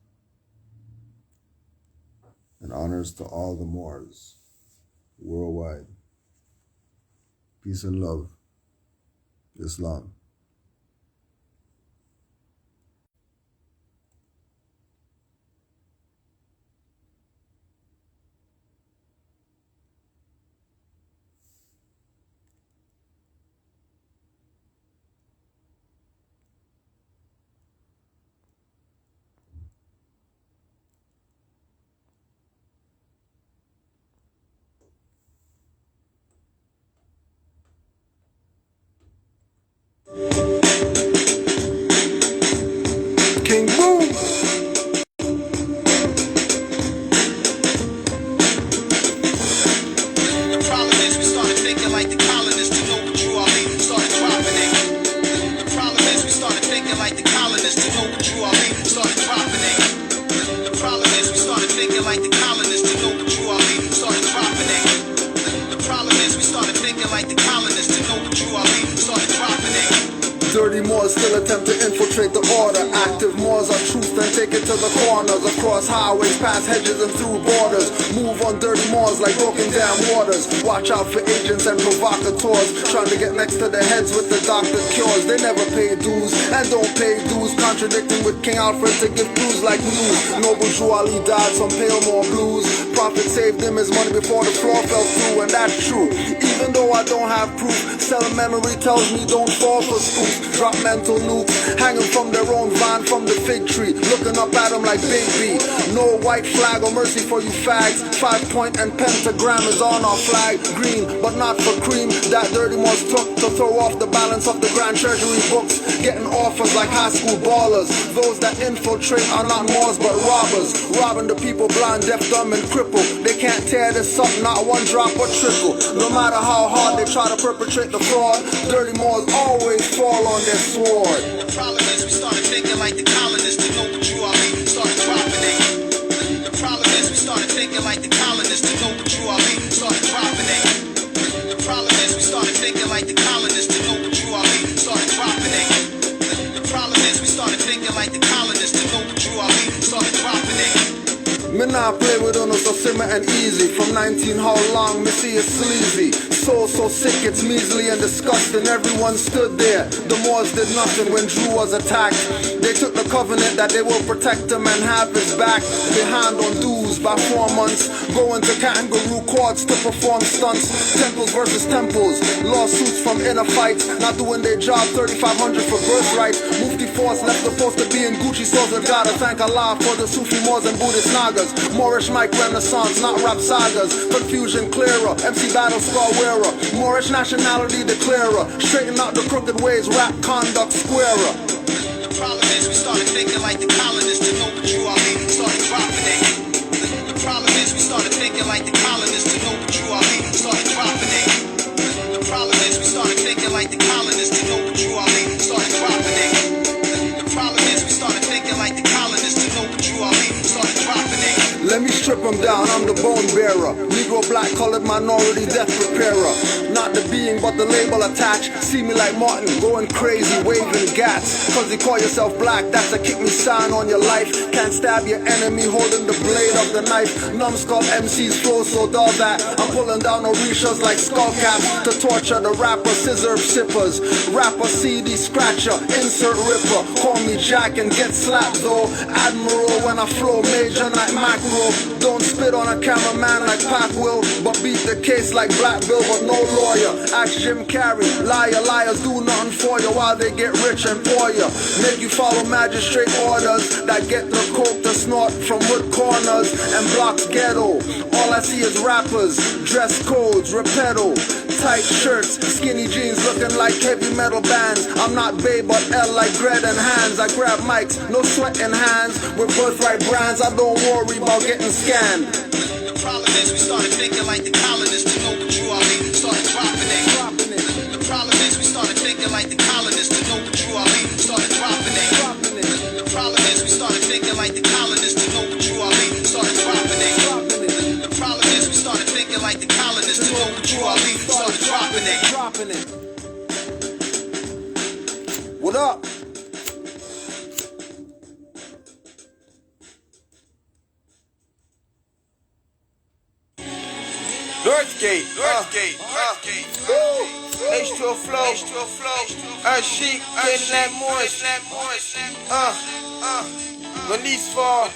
And honors to all the Moors worldwide. Peace and love. Islam. Moors still attempt to infiltrate the order. Active Moors are truth and take it to the corners. Across highways, past hedges and through borders. Move on dirty Moors like broken down waters. Watch out for agents and provocateurs trying to get next to their heads with the doctor cures. They never pay dues and don't pay dues, contradicting with King Alfred to give clues like news. Noble Jew Ali died some pale more blues. Prophet saved him his money before the floor fell through, and that's true. Even though I don't have proof, selling memory tells me don't fall for spooks. Drop mental nukes, hanging from their own vine from the fig tree, looking up at them like Big B. No white flag or mercy for you fags. 5-point and pentagram is on our flag. Green, but not for cream. That dirty Moors took to throw off the balance of the Grand Treasury books, getting offers like high school ballers. Those that infiltrate are not Moors but robbers, robbing the people blind, deaf, dumb, and crippled. They can't tear this up, not one drop or trickle. No matter how hard they try to perpetrate the fraud, dirty Moors always fall on their sword. The problem is we started thinking like the colonists. To know what you are, we started dropping it. The problem is we started thinking like the colonists. To know what you are, we started dropping it. The problem is we started thinking like the colonists. To know what you are, we started dropping it. The problem is we started thinking like the colonists. To know what you are, we started dropping it. Me nah play with uno so simmer and easy. From 19 how long, me see it's sleazy. So sick it's measly and disgusting. Everyone stood there, the Moors did nothing when Drew was attacked. They took the covenant that they will protect him and have his back. Behind on dues by 4 months, going to kangaroo courts to perform stunts. Temples versus temples, lawsuits from inner fights. Not doing their job, 3,500 for birthright. Mufti Force left the post to be in Gucci stores. We gotta thank Allah for the Sufi Moors and Buddhist Nagas. Moorish mic renaissance, not rap sagas. Confusion clearer, MC battle scar wearer. Moorish nationality declarer. Straighten out the crooked ways, rap conduct squarer. The problem is we started thinking like the colonists. To know what you are, we started dropping it. The problem is we started thinking like the colonists. To know what you are, we started dropping it. The problem is we started thinking like the colonists. To know what you are, we started dropping it. The problem is we started thinking like the colonists. To know what you are, we started dropping it. Let me strip them down, I'm the bone bearer. Negro, black, colored, minority, death preparer. Not the being, but the label attached. See me like Martin, going crazy, waving gats. Cause you call yourself black, that's a kick me sign on your life. Can't stab your enemy, holding the blade of the knife. Numbskull MCs flow so dull that I'm pulling down Orishas like skull caps to torture the rapper, scissor sippers. Rapper, CD scratcher, insert ripper. Call me Jack and get slapped though. Admiral when I flow, major like macro. Don't spit on a cameraman like Pac will, but beat the case like Black Bill, but no lawyer. Ask Jim Carrey, liars do nothing for you while they get rich and pour you. Make you follow magistrate orders that get the coke to snort from wood corners and blocks ghetto. All I see is rappers, dress codes, repedo, tight shirts, skinny jeans looking like heavy metal bands. I'm not Bay but L like Gred and Hands. I grab mics, no sweat in hands. With birthright brands, I don't worry about getting scanned. The problem is we started thinking like the colonists. To know what you are, we started dropping it. The problem is we started thinking like the colonists. To know what you are, we started dropping it. The problem is we started thinking like the colonists. To know what you are, we started dropping it. The problem is we started thinking like the colonists. To know what you are, we started dropping it. What up? Northgate, H2O flow, Sheik, Canaanland, Moorish, Release Fall,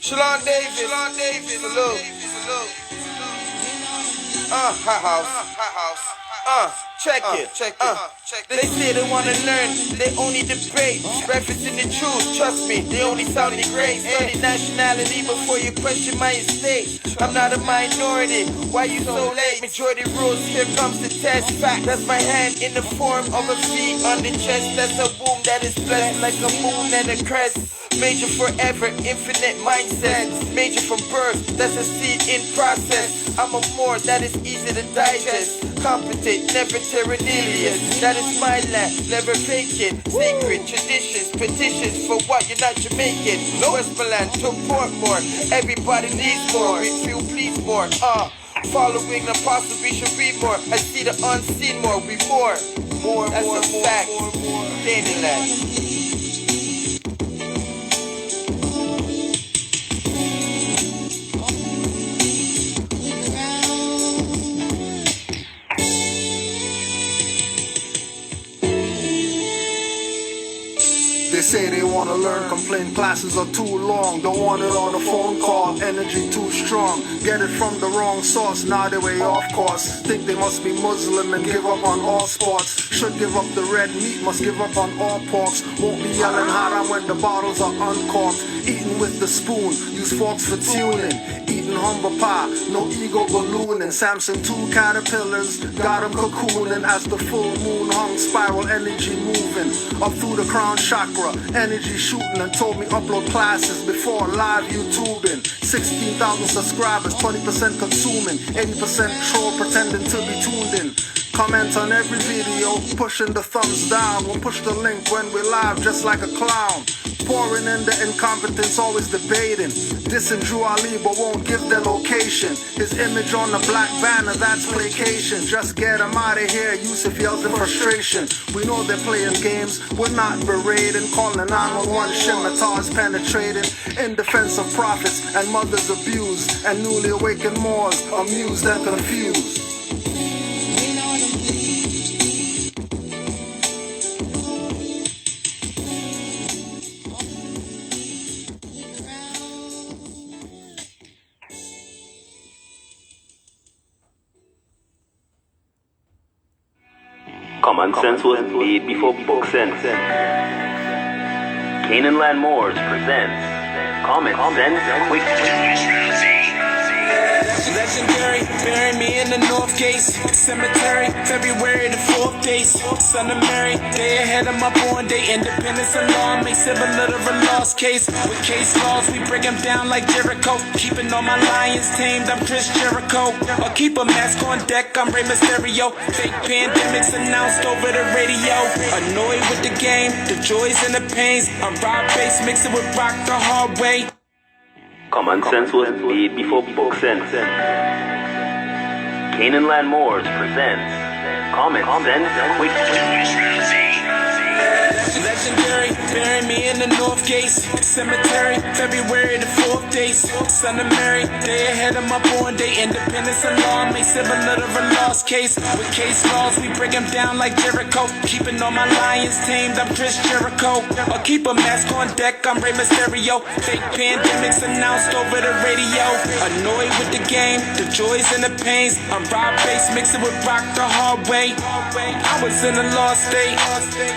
Shalon Davis, salute, hot house, check it. They say they wanna learn, they only debate, referencing the truth, trust me, they only sound the great. Study nationality before you question my estate. I'm not a minority, why you so late? Majority rules, here comes the test. Fact, that's my hand in the form of a V on the chest. That's a womb that is blessed like a moon and a crest. Major forever, infinite mindset. Major from birth, that's a seed in process. I'm a Moor that is easy to digest. Competent, never terrenilious. That is my land, never vacant. Sacred traditions, petitions for what you're not Jamaican. Westmoreland to Portmore, everybody needs more. We feel please more. Following the apostle, we should read more. I see the unseen more, we more. That's a fact. Canaanland. They say they wanna learn, complain classes are too long. Don't want it on a phone call, energy too strong. Get it from the wrong source, now they way off course. Think they must be Muslim and give up on all sports. Should give up the red meat, must give up on all porks. Won't be yelling haram when the bottles are uncorked. Eating with the spoon, use forks for tuning. Eating humble pie, no ego ballooning. Samson 2 caterpillars, got him cocooning. As the full moon hung, spiral energy moving. Up through the crown chakra, energy shooting. And told me upload classes before live YouTubing. 16,000 subscribers, 20% consuming. 80% troll pretending to be tuned in. Comment on every video, pushing the thumbs down. We'll push the link when we're live just like a clown. Pouring in the incompetence, always debating. Dissing Drew Ali but won't give their location. His image on the black banner, that's placation. Just get him out of here, Yusuf yells in frustration. We know they're playing games, we're not berating. Calling 911, scimitars penetrating. In defense of prophets and mothers abused. And newly awakened Moors, amused and confused. Common sense was made before book sense. Canaanland Moors presents Common Sense Quick. Legendary, bury me in the North Gate Cemetery, February the 4th day. Son of Mary, day ahead of my born day. Independence and law makes it a little of a lost case. With case laws, we break them down like Jericho. Keeping all my lions tamed, I'm Chris Jericho. Or keep a mask on deck, I'm Rey Mysterio. Fake pandemics announced over the radio. Annoyed with the game, the joys and the pains. I'm Rob Bass, mixing with rock the hard way. Common sense was made before book sense. Canaanland Moors presents Common Sense Quick. Legendary, bury me in the North Gate Cemetery, February the 4th day. Son of Mary, day ahead of my born day. Independence and law makes it a little of a lost case. With case laws, we break them down like Jericho. Keeping all my lions tamed, I'm Chris Jericho. Or keep a mask on deck, I'm Rey Mysterio. Fake pandemics announced over the radio. Annoyed with the game, the joys and the pains. I'm Rob Bass, mixing with rock the hard way. I was in a lost state.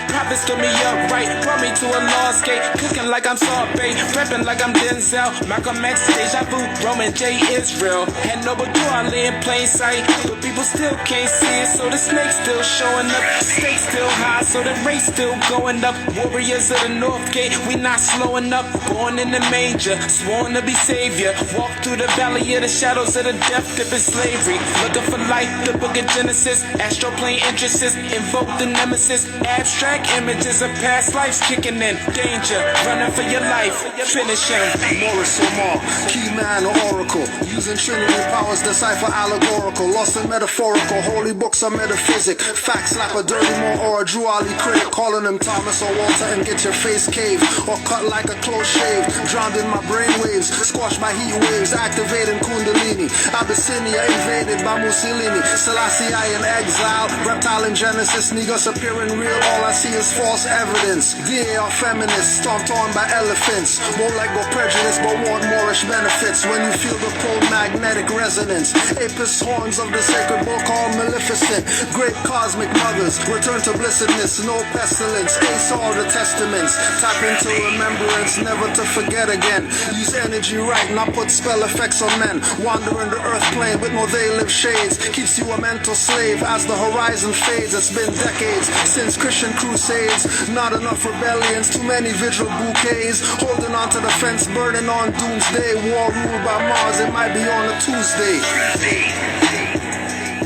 Prophets stood me up right, brought me to a lost gate. Cooking like I'm sorbet, prepping like I'm Denzel. Malcolm X, Deja Vu, Roman J. Israel. Had Noble Ali in plain sight, but people still can't see it. So the snakes still showing up, stakes still high, so the race still going up. Warriors of the North Gate, we not slowing up. Born in the manger, sworn to be savior. Walk through the valley of the shadows of the death dip in slavery. Looking for life, the book of Genesis. Astro plane entrances, invoke the nemesis. Abstract images of past lives kicking in. Danger, running for your life, finish him. Moorish Omar, key man or oracle. Using Trinity powers, decipher allegorical. Lost and metaphorical, holy books are metaphysic. Facts slap a dirty Moor or a Drew Ali critic. Calling him Thomas or Walter and get your face caved. Or cut like a close shave. Drowned in my brainwaves, squashed by heat waves. Activating Kundalini. Abyssinia invaded by Mussolini. Selassie in exile. Reptile in Genesis, niggas appearing real. All I see is false evidence. DA are feminists, stomped on by elephants. Won't let go prejudice, but want Moorish benefits. When you feel the pole magnetic resonance. Apis horns of the sacred book called Maleficent. Great cosmic mothers, return to blessedness, no pestilence. Ace all the testaments. Tap into remembrance, never to forget again. Use energy right, not put spell effects on men. Wandering the earth plane with no they live shades. Keeps you a mental slave as the horizon fades. It's been decades since Christian crusades. Not enough rebellions, too many vigil bouquets. Holding on to the fence, burning on doomsday. War ruled by Mars, it might be on a Tuesday.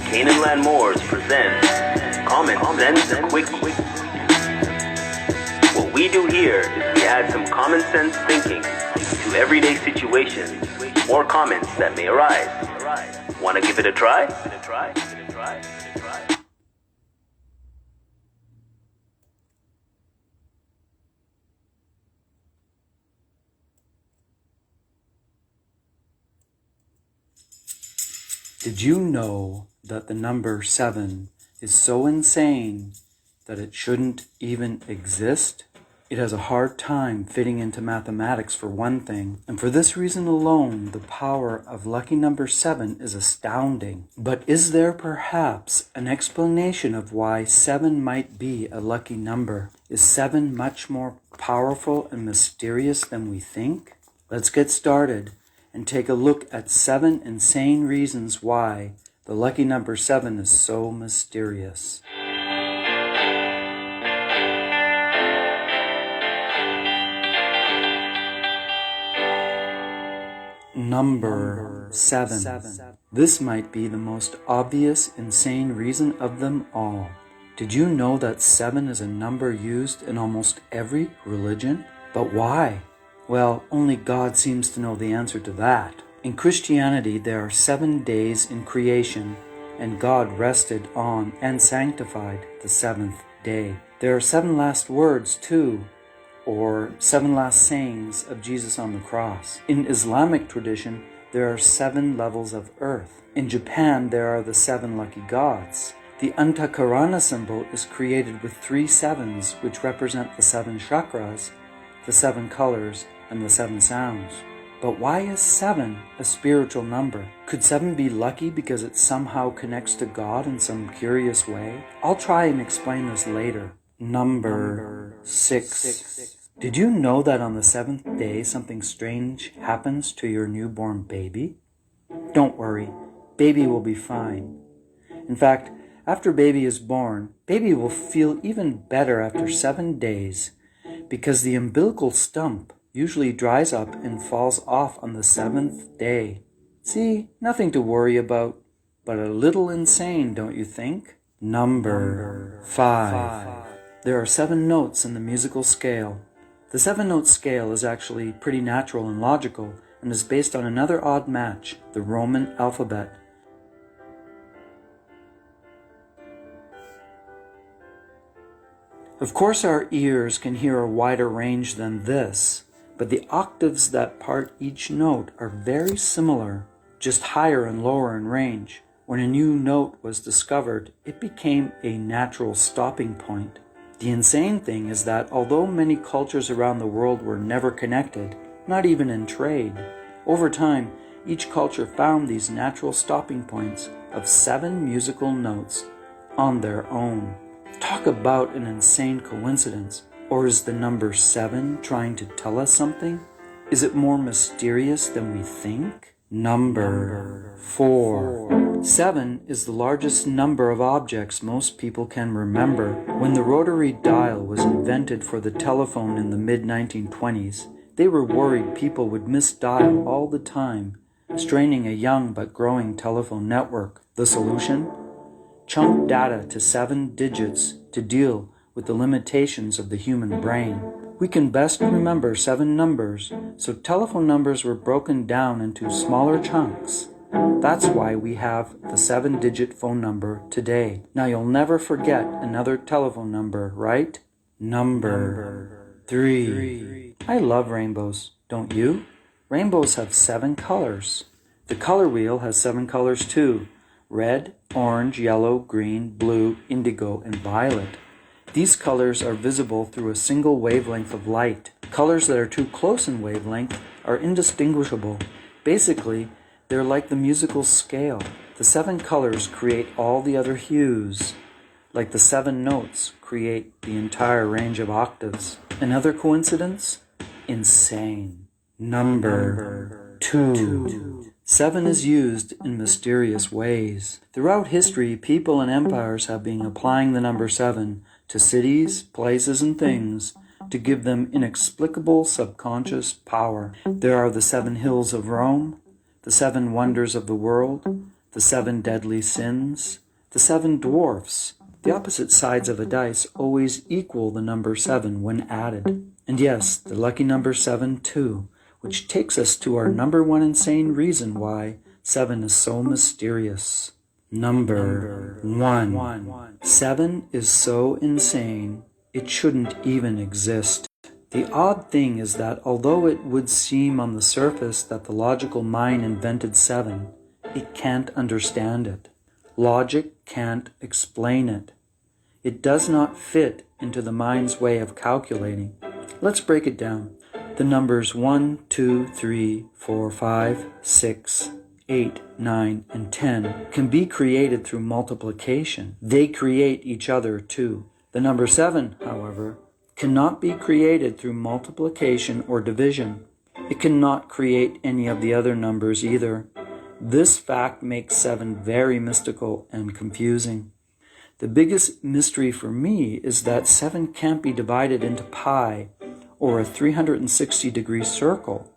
Canaanland Moors presents Common Sense Quick. What we do here is we add some common sense thinking to everyday situations or comments that may arise. Want to give it a try? Did you know that the number 7 is so insane that it shouldn't even exist? It has a hard time fitting into mathematics for one thing, and for this reason alone, the power of lucky number 7 is astounding. But is there perhaps an explanation of why 7 might be a lucky number? Is 7 much more powerful and mysterious than we think? Let's get started and take a look at 7 insane reasons why the lucky number 7 is so mysterious. Number 7. This might be the most obvious, insane reason of them all. Did you know that 7 is a number used in almost every religion? But why? Well, only God seems to know the answer to that. In Christianity, there are 7 days in creation, and God rested on and sanctified the 7th day. There are 7 last words, too, or 7 last sayings of Jesus on the cross. In Islamic tradition, there are 7 levels of earth. In Japan, there are the 7 lucky gods. The Antakarana symbol is created with 3 sevens, which represent the 7 chakras, the 7 colors, and the 7 sounds. But why is 7 a spiritual number? Could 7 be lucky because it somehow connects to God in some curious way? I'll try and explain this later. Number 6. Did you know that on the 7th day something strange happens to your newborn baby? Don't worry, baby will be fine. In fact, after baby is born, baby will feel even better after 7 days because the umbilical stump usually dries up and falls off on the 7th day. See, nothing to worry about, but a little insane, don't you think? Number 5. There are 7 notes in the musical scale. The 7-note scale is actually pretty natural and logical and is based on another odd match, the Roman alphabet. Of course, our ears can hear a wider range than this, but the octaves that part each note are very similar, just higher and lower in range. When a new note was discovered, it became a natural stopping point. The insane thing is that although many cultures around the world were never connected, not even in trade, over time, each culture found these natural stopping points of 7 musical notes on their own. Talk about an insane coincidence. Or is the number 7 trying to tell us something? Is it more mysterious than we think? Number 4. 7 is the largest number of objects most people can remember. When the rotary dial was invented for the telephone in the mid-1920s, they were worried people would misdial all the time, straining a young but growing telephone network. The solution? Chunk data to 7 digits to deal with the limitations of the human brain. We can best remember 7 numbers, so telephone numbers were broken down into smaller chunks. That's why we have the 7-digit phone number today. Now you'll never forget another telephone number, right? Number 3. I love rainbows, don't you? Rainbows have 7 colors. The color wheel has 7 colors too: red, orange, yellow, green, blue, indigo, and violet. These colors are visible through a single wavelength of light. Colors that are too close in wavelength are indistinguishable. Basically, they're like the musical scale. The 7 colors create all the other hues. Like the 7 notes create the entire range of octaves. Another coincidence? Insane. Number 2. 7 is used in mysterious ways. Throughout history, people and empires have been applying the number 7 to cities, places, and things to give them inexplicable subconscious power. There are the 7 hills of Rome, the 7 wonders of the world, the 7 deadly sins, the 7 dwarfs. The opposite sides of a dice always equal the number 7 when added. And yes, the lucky number 7 too, which takes us to our number 1 insane reason why 7 is so mysterious. Number 1. 7 is so insane, it shouldn't even exist. The odd thing is that although it would seem on the surface that the logical mind invented 7, it can't understand it. Logic can't explain it. It does not fit into the mind's way of calculating. Let's break it down. The numbers 1, 2, 3, 4, 5, 6, 8, 9, and 10 can be created through multiplication. They create each other too. The number 7, however, cannot be created through multiplication or division. It cannot create any of the other numbers either. This fact makes 7 very mystical and confusing. The biggest mystery for me is that 7 can't be divided into pi, or a 360-degree circle.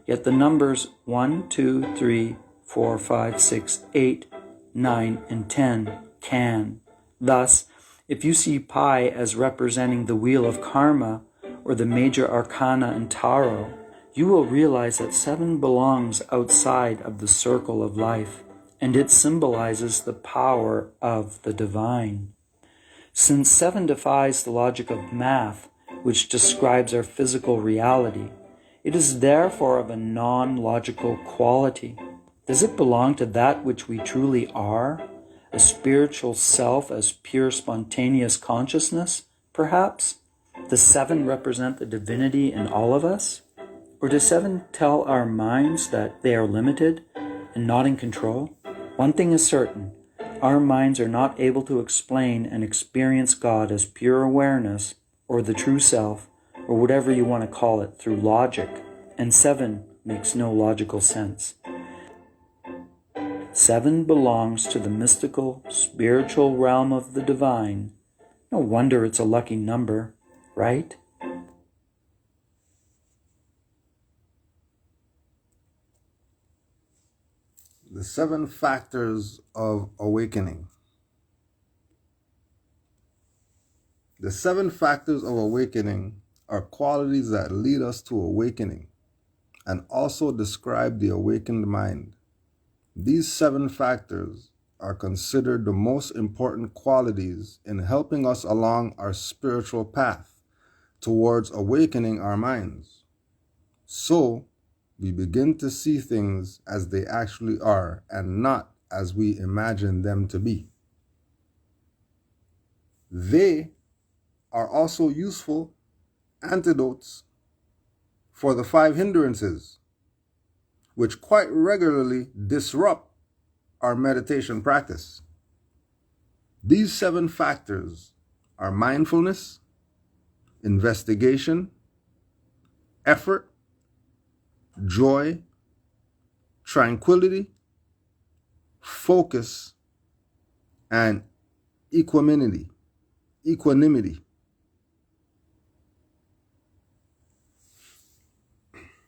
Yet the numbers 1, 2, 3, 4, 5, 6, 8, 9, and 10 can. Thus, if you see pi as representing the wheel of karma or the major arcana in tarot, you will realize that 7 belongs outside of the circle of life, and it symbolizes the power of the divine. Since 7 defies the logic of math, which describes our physical reality, it is therefore of a non-logical quality. Does it belong to that which we truly are? A spiritual self as pure spontaneous consciousness, perhaps? Does 7 represent the divinity in all of us? Or does 7 tell our minds that they are limited and not in control? One thing is certain, our minds are not able to explain and experience God as pure awareness or the true self, or whatever you want to call it, through logic, and 7 makes no logical sense. 7 belongs to the mystical, spiritual realm of the divine. No wonder it's a lucky number, right? The 7 factors of awakening. The 7 factors of awakening are qualities that lead us to awakening and also describe the awakened mind. These 7 factors are considered the most important qualities in helping us along our spiritual path towards awakening our minds. So, we begin to see things as they actually are and not as we imagine them to be. They are also useful antidotes for the 5 hindrances, which quite regularly disrupt our meditation practice. These 7 factors are mindfulness, investigation, effort, joy, tranquility, focus, and equanimity.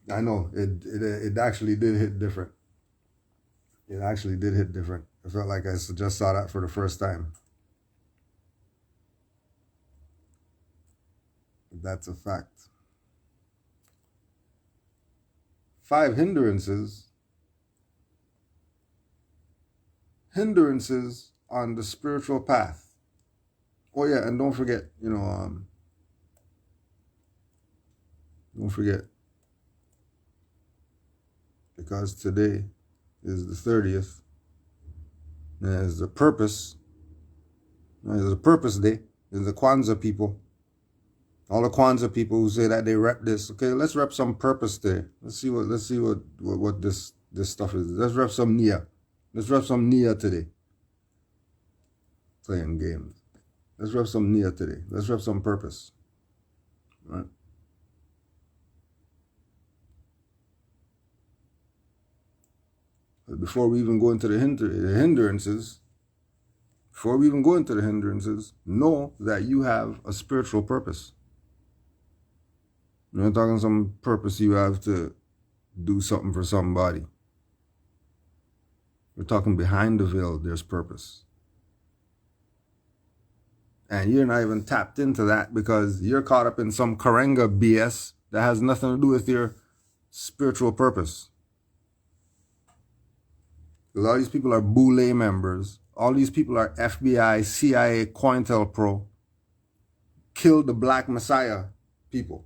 I know, it actually did hit different. It actually did hit different. I felt like I just saw that for the first time. That's a fact. 5 hindrances on the spiritual path. Oh yeah, and don't forget, don't forget, because today is the 30th, there's the purpose, there's a purpose day, there's the Kwanzaa people, all the Kwanzaa people who say that they rep this. Okay, let's rep some purpose day. Let's see what this stuff is. Let's rep some Nia. Let's rep some Nia today. Playing games. Let's rep some Nia today. Let's rep some purpose. Right? But before we even go into the hindrances, know that you have a spiritual purpose. You're not talking some purpose you have to do something for somebody. We're talking behind the veil, there's purpose. And you're not even tapped into that because you're caught up in some Karenga BS that has nothing to do with your spiritual purpose. Because all these people are Boule members. All these people are FBI, CIA, COINTELPRO. Kill the Black Messiah people.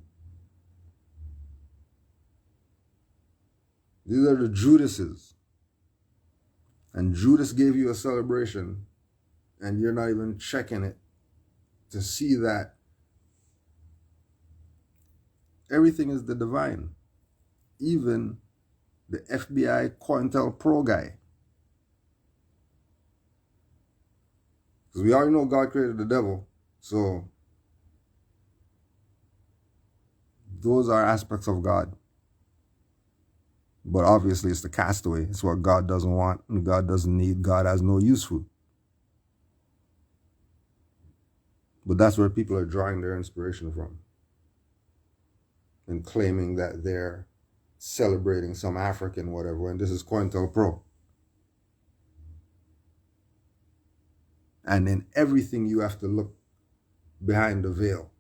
These are the Judases. and Judas gave you a celebration, and you're not even checking it to see that everything is the divine. Even the FBI COINTELPRO guy. Because we already know God created the devil. So those are aspects of God. But obviously it's the castaway. It's what God doesn't want and God doesn't need. God has no use for. But that's where people are drawing their inspiration from. And claiming that they're celebrating some African whatever. And this is COINTELPRO. And in everything you have to look behind the veil.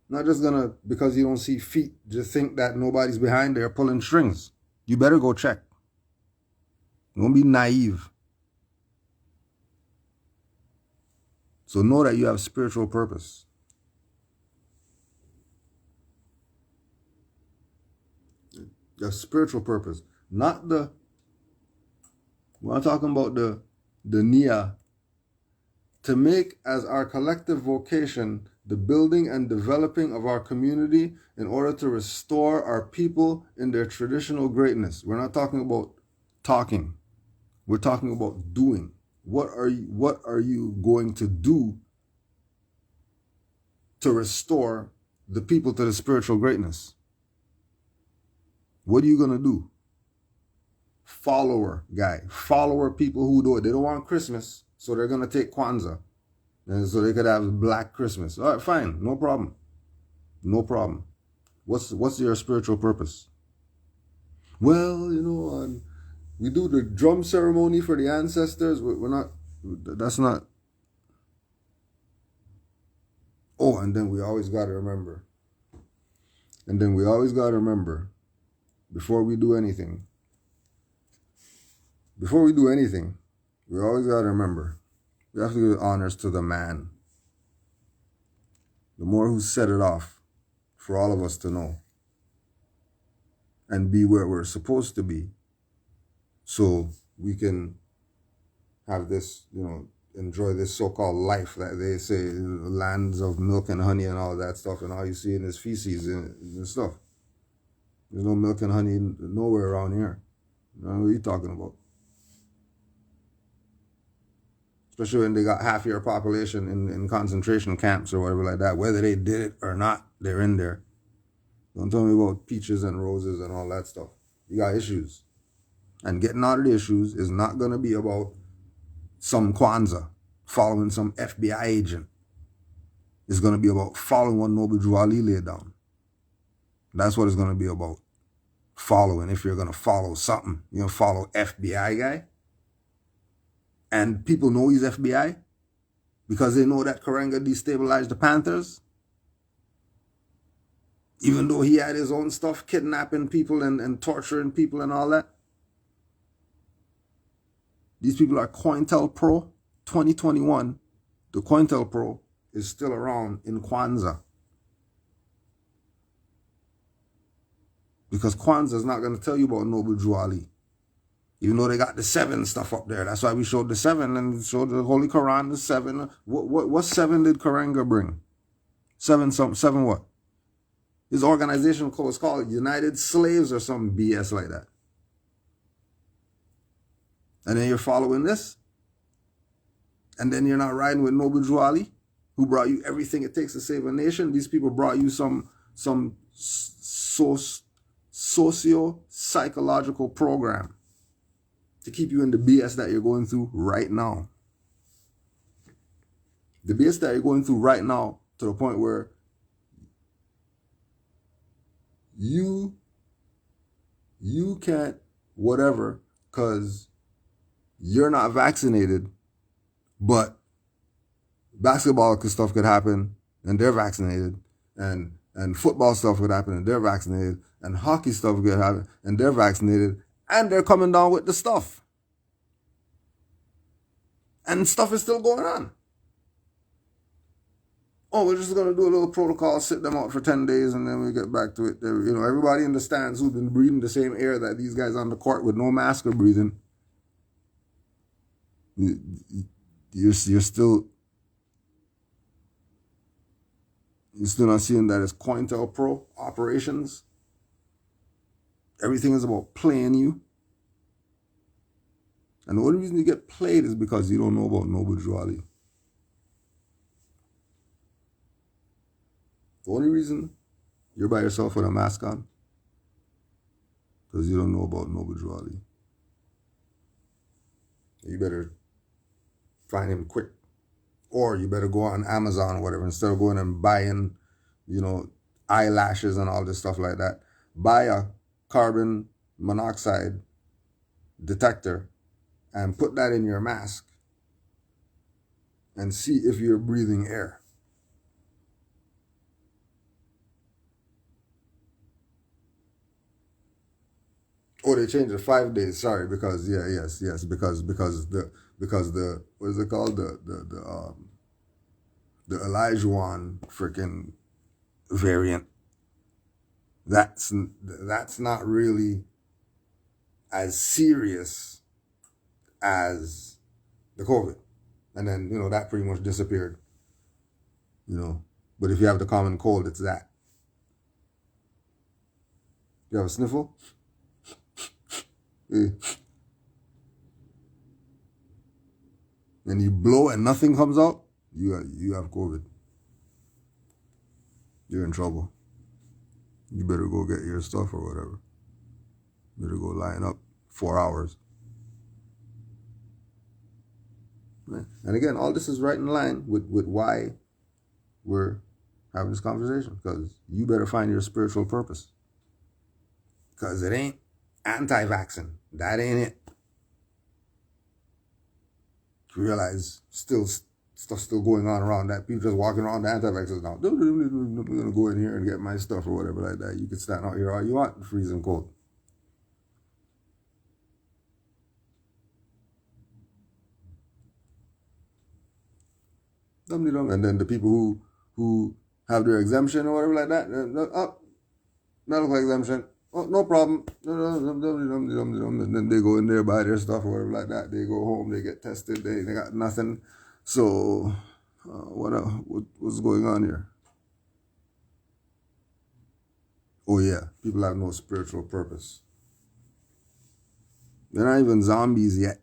Not just gonna, because you don't see feet, just think that nobody's behind there pulling strings. You better go check. Don't be naive. So know that you have spiritual purpose. You have spiritual purpose. Not the, we're not talking about the Nia. To make as our collective vocation the building and developing of our community in order to restore our people in their traditional greatness. We're not talking about talking. We're talking about doing. What are you going to do to restore the people to the spiritual greatness? What are you going to do? Follower guy. Follower people who do it. They don't want Christmas, so they're going to take Kwanzaa. And so they could have Black Christmas. All right, fine. No problem. No problem. What's your spiritual purpose? Well, you know, we do the drum ceremony for the ancestors. We're not, that's not. Oh, and then we always got to remember. Before we do anything, we always got to remember. We have to give honors to the man. The more who set it off for all of us to know. And be where we're supposed to be. So we can have this, you know, enjoy this so-called life that they say, lands of milk and honey and all that stuff. And all you see in is feces and stuff. There's no milk and honey nowhere around here. What are you talking about? Especially when they got half your population in concentration camps or whatever like that. Whether they did it or not, they're in there. Don't tell me about peaches and roses and all that stuff. You got issues. And getting out of the issues is not going to be about some Kwanzaa, following some FBI agent. It's going to be about following what Noble Drew Ali laid down. That's what it's going to be about. Following. If you're going to follow something, you're going to follow FBI guy. And people know he's FBI because they know that Karenga destabilized the Panthers. Even though he had his own stuff, kidnapping people and torturing people and all that. These people are COINTELPRO 2021. The COINTELPRO is still around in Kwanzaa. Because Kwanzaa is not going to tell you about Noble Drew Ali. Even though they got the 7 stuff up there. That's why we showed the 7 and showed the Holy Quran, the 7. What 7 did Karenga bring? 7 what? His organization was called United Slaves or some BS like that. And then you're following this? And then you're not riding with Noble Drew Ali, who brought you everything it takes to save a nation. These people brought you some socio-psychological program to keep you in the BS that you're going through right now. The BS that you're going through right now to the point where you can't whatever because you're not vaccinated, but basketball stuff could happen and they're vaccinated, and football stuff could happen and they're vaccinated, and hockey stuff could happen and they're vaccinated, and they're coming down with the stuff. And stuff is still going on. Oh, we're just going to do a little protocol, sit them out for 10 days, and then we get back to it. You know, everybody in the stands who've been breathing the same air that these guys on the court with no mask are breathing, You're still not seeing that it's COINTELPRO operations. Everything is about playing you. And the only reason you get played is because you don't know about Noble Drew Ali. The only reason you're by yourself with a mask on, because you don't know about Noble Drew Ali. You better find him quick. Or you better go on Amazon or whatever, instead of going and buying, eyelashes and all this stuff like that. Buy a carbon monoxide detector and put that in your mask and see if you're breathing air. Oh, they changed it 5 days. Sorry, because because the what is it called, the Elijah freaking variant. That's not really as serious as the COVID, and then that pretty much disappeared. But if you have the common cold, it's that. You have a sniffle. And you blow and nothing comes out, you have COVID. You're in trouble. You better go get your stuff or whatever. You better go line up 4 hours. And again, all this is right in line with why we're having this conversation, because you better find your spiritual purpose. Because it ain't anti-vaccine. That ain't it. You realize stuff still going on around that. People just walking around the anti-vaxxers now. I'm going to go in here and get my stuff or whatever like that. You can stand out here all you want, freezing cold. And then the people who have their exemption or whatever like that, medical exemption. Oh, no problem. And then they go in there, buy their stuff or whatever like that. They go home, they get tested, they got nothing. So, what's going on here? Oh yeah, people have no spiritual purpose. They're not even zombies yet.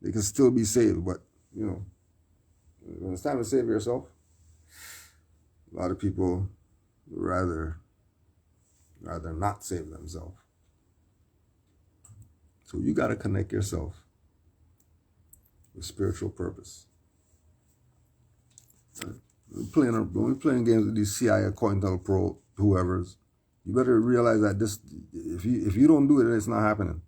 They can still be saved, but when it's time to save yourself, a lot of people rather not save themselves. So you got to connect yourself with spiritual purpose. When we're playing games with these CIA, COINTELPRO, whoever's, you better realize that this, if you don't do it, it's not happening.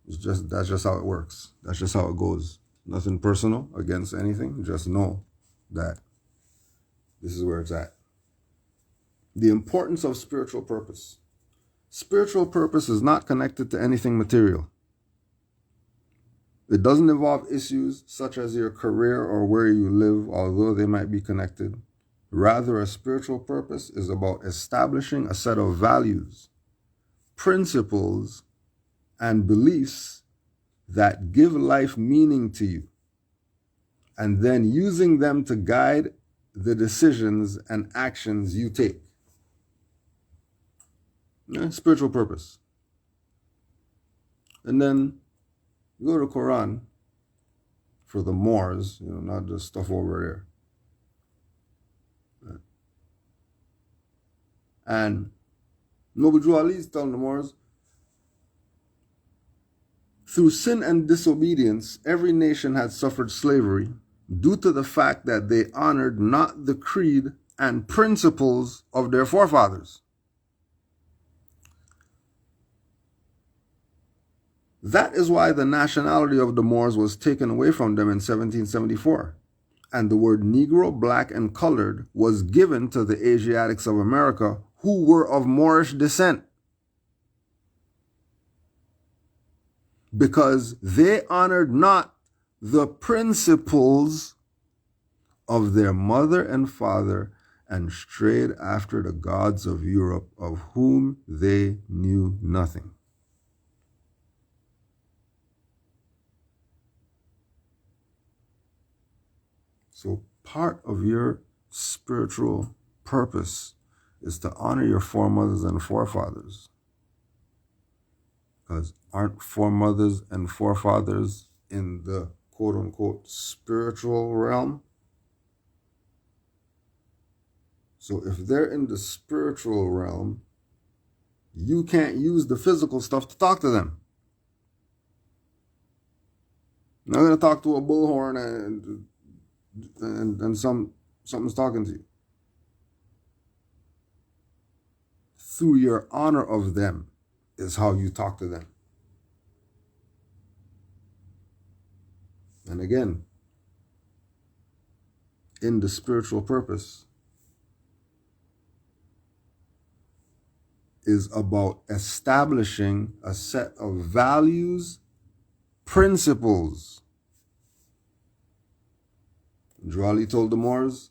That's just how it works. That's just how it goes. Nothing personal against anything. Just know that this is where it's at. The importance of spiritual purpose. Spiritual purpose is not connected to anything material. It doesn't involve issues such as your career or where you live, although they might be connected. Rather, a spiritual purpose is about establishing a set of values, principles, and beliefs that give life meaning to you, and then using them to guide the decisions and actions you take. Spiritual purpose. And then you go to the Quran for the Moors, not the stuff over there. And Noble Drew Ali is telling the Moors, through sin and disobedience, every nation had suffered slavery due to the fact that they honored not the creed and principles of their forefathers. That is why the nationality of the Moors was taken away from them in 1774, and the word Negro, black, and colored was given to the Asiatics of America who were of Moorish descent, because they honored not the principles of their mother and father and strayed after the gods of Europe, of whom they knew nothing. So part of your spiritual purpose is to honor your foremothers and forefathers. Because aren't foremothers and forefathers in the quote-unquote spiritual realm? So if they're in the spiritual realm, you can't use the physical stuff to talk to them. You're not going to talk to a bullhorn and something's talking to you. Through your honor of them is how you talk to them. And again, in the spiritual purpose is about establishing a set of values, principles. Juali told the Moors,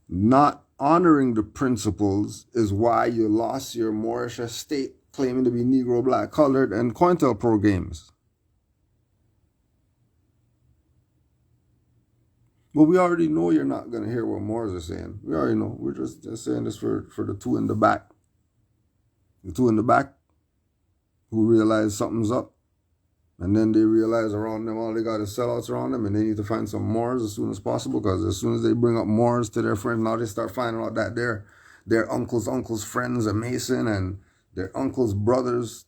not honoring the principles is why you lost your Moorish estate claiming to be Negro, black, colored, and COINTELPRO games. But we already know you're not going to hear what Moors are saying. We already know. We're just saying this for the two in the back. The two in the back who realize something's up. And then they realize around them, all they got is sellouts around them, and they need to find some Moors as soon as possible, because as soon as they bring up Moors to their friends, now they start finding out that their uncle's friend's a Mason, and their uncle's brother's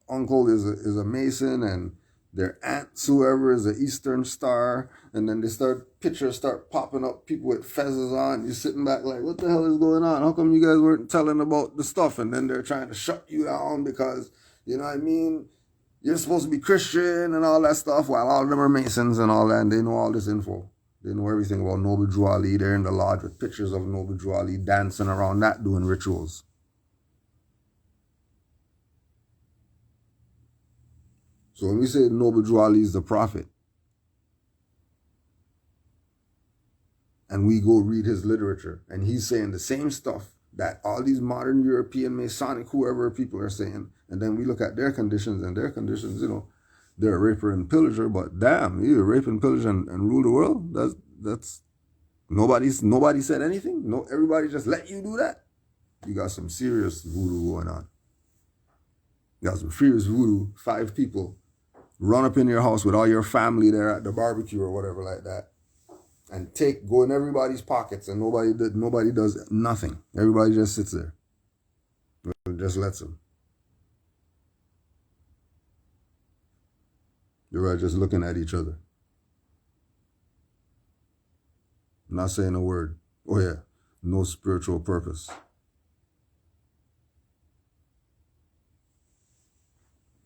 uncle is a Mason, and their aunt's whoever is an Eastern Star, and then pictures start popping up, people with fezzes on, you're sitting back like, what the hell is going on? How come you guys weren't telling about the stuff? And then they're trying to shut you down because, you know what I mean, you're supposed to be Christian and all that stuff, while all of them are Masons and all that, and they know all this info. They know everything about Noble Drew Ali. They're in the lodge with pictures of Noble Drew Ali dancing around that, doing rituals. So when we say Noble Drew Ali is the prophet, and we go read his literature, and he's saying the same stuff that all these modern European Masonic whoever people are saying, and then we look at their conditions, and their conditions, you know, they're a raper and pillager, but damn, you rape and pillage and rule the world? That's nobody said anything? No, everybody just let you do that? You got some serious voodoo going on. You got some serious voodoo, 5 people run up in your house with all your family there at the barbecue or whatever like that, and go in everybody's pockets, and nobody does nothing. Everybody just sits there. Just lets them. They're just looking at each other. Not saying a word. Oh yeah, no spiritual purpose.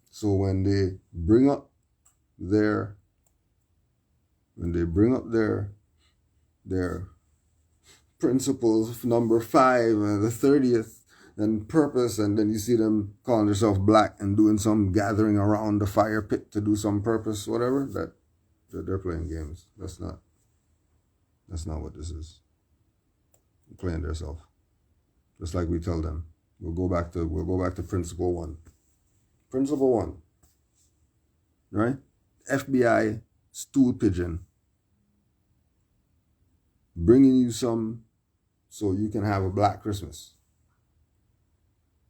So when they bring up their principles, number 5 and the 30th, and purpose, and then you see them calling themselves black and doing some gathering around the fire pit to do some purpose, whatever, that they're playing games. That's not what this is. They're playing themselves. Just like we tell them. We'll go back to principle 1. Principle 1. Right? FBI stool pigeon bringing you some so you can have a black Christmas.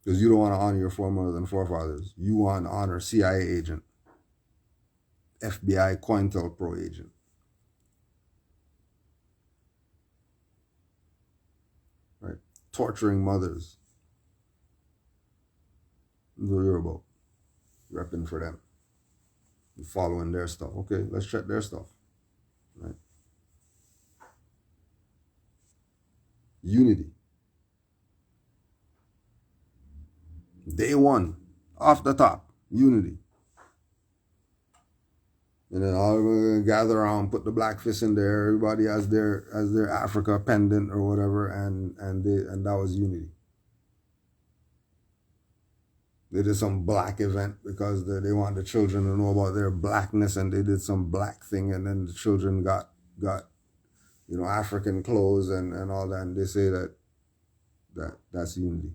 Because you don't want to honor your foremothers and forefathers. You want to honor CIA agent, FBI COINTELPRO agent. Right? Torturing mothers. That's what you're about. Repping for them. You're following their stuff. Okay, let's check their stuff. Right? Unity. Day 1, off the top, unity. And then all we're gonna gather around, put the black fist in there. Everybody has their Africa pendant or whatever, and that was unity. They did some black event because they wanted the children to know about their blackness, and they did some black thing, and then the children got African clothes and all that, and they say that's unity.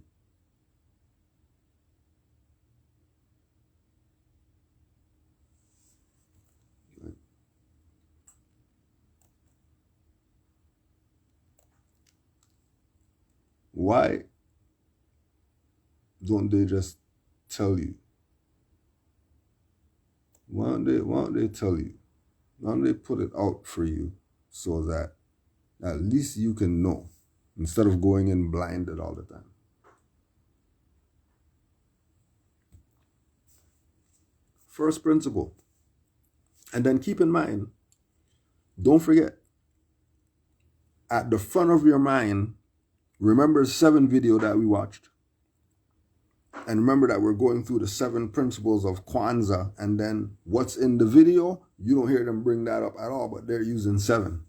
Why don't they just tell you? Why don't they tell you? Why don't they put it out for you so that at least you can know instead of going in blinded all the time? First principle. And then keep in mind, don't forget, at the front of your mind, remember the 7 video that we watched. And remember that we're going through the 7 principles of Kwanzaa. And then what's in the video, you don't hear them bring that up at all, but they're using 7.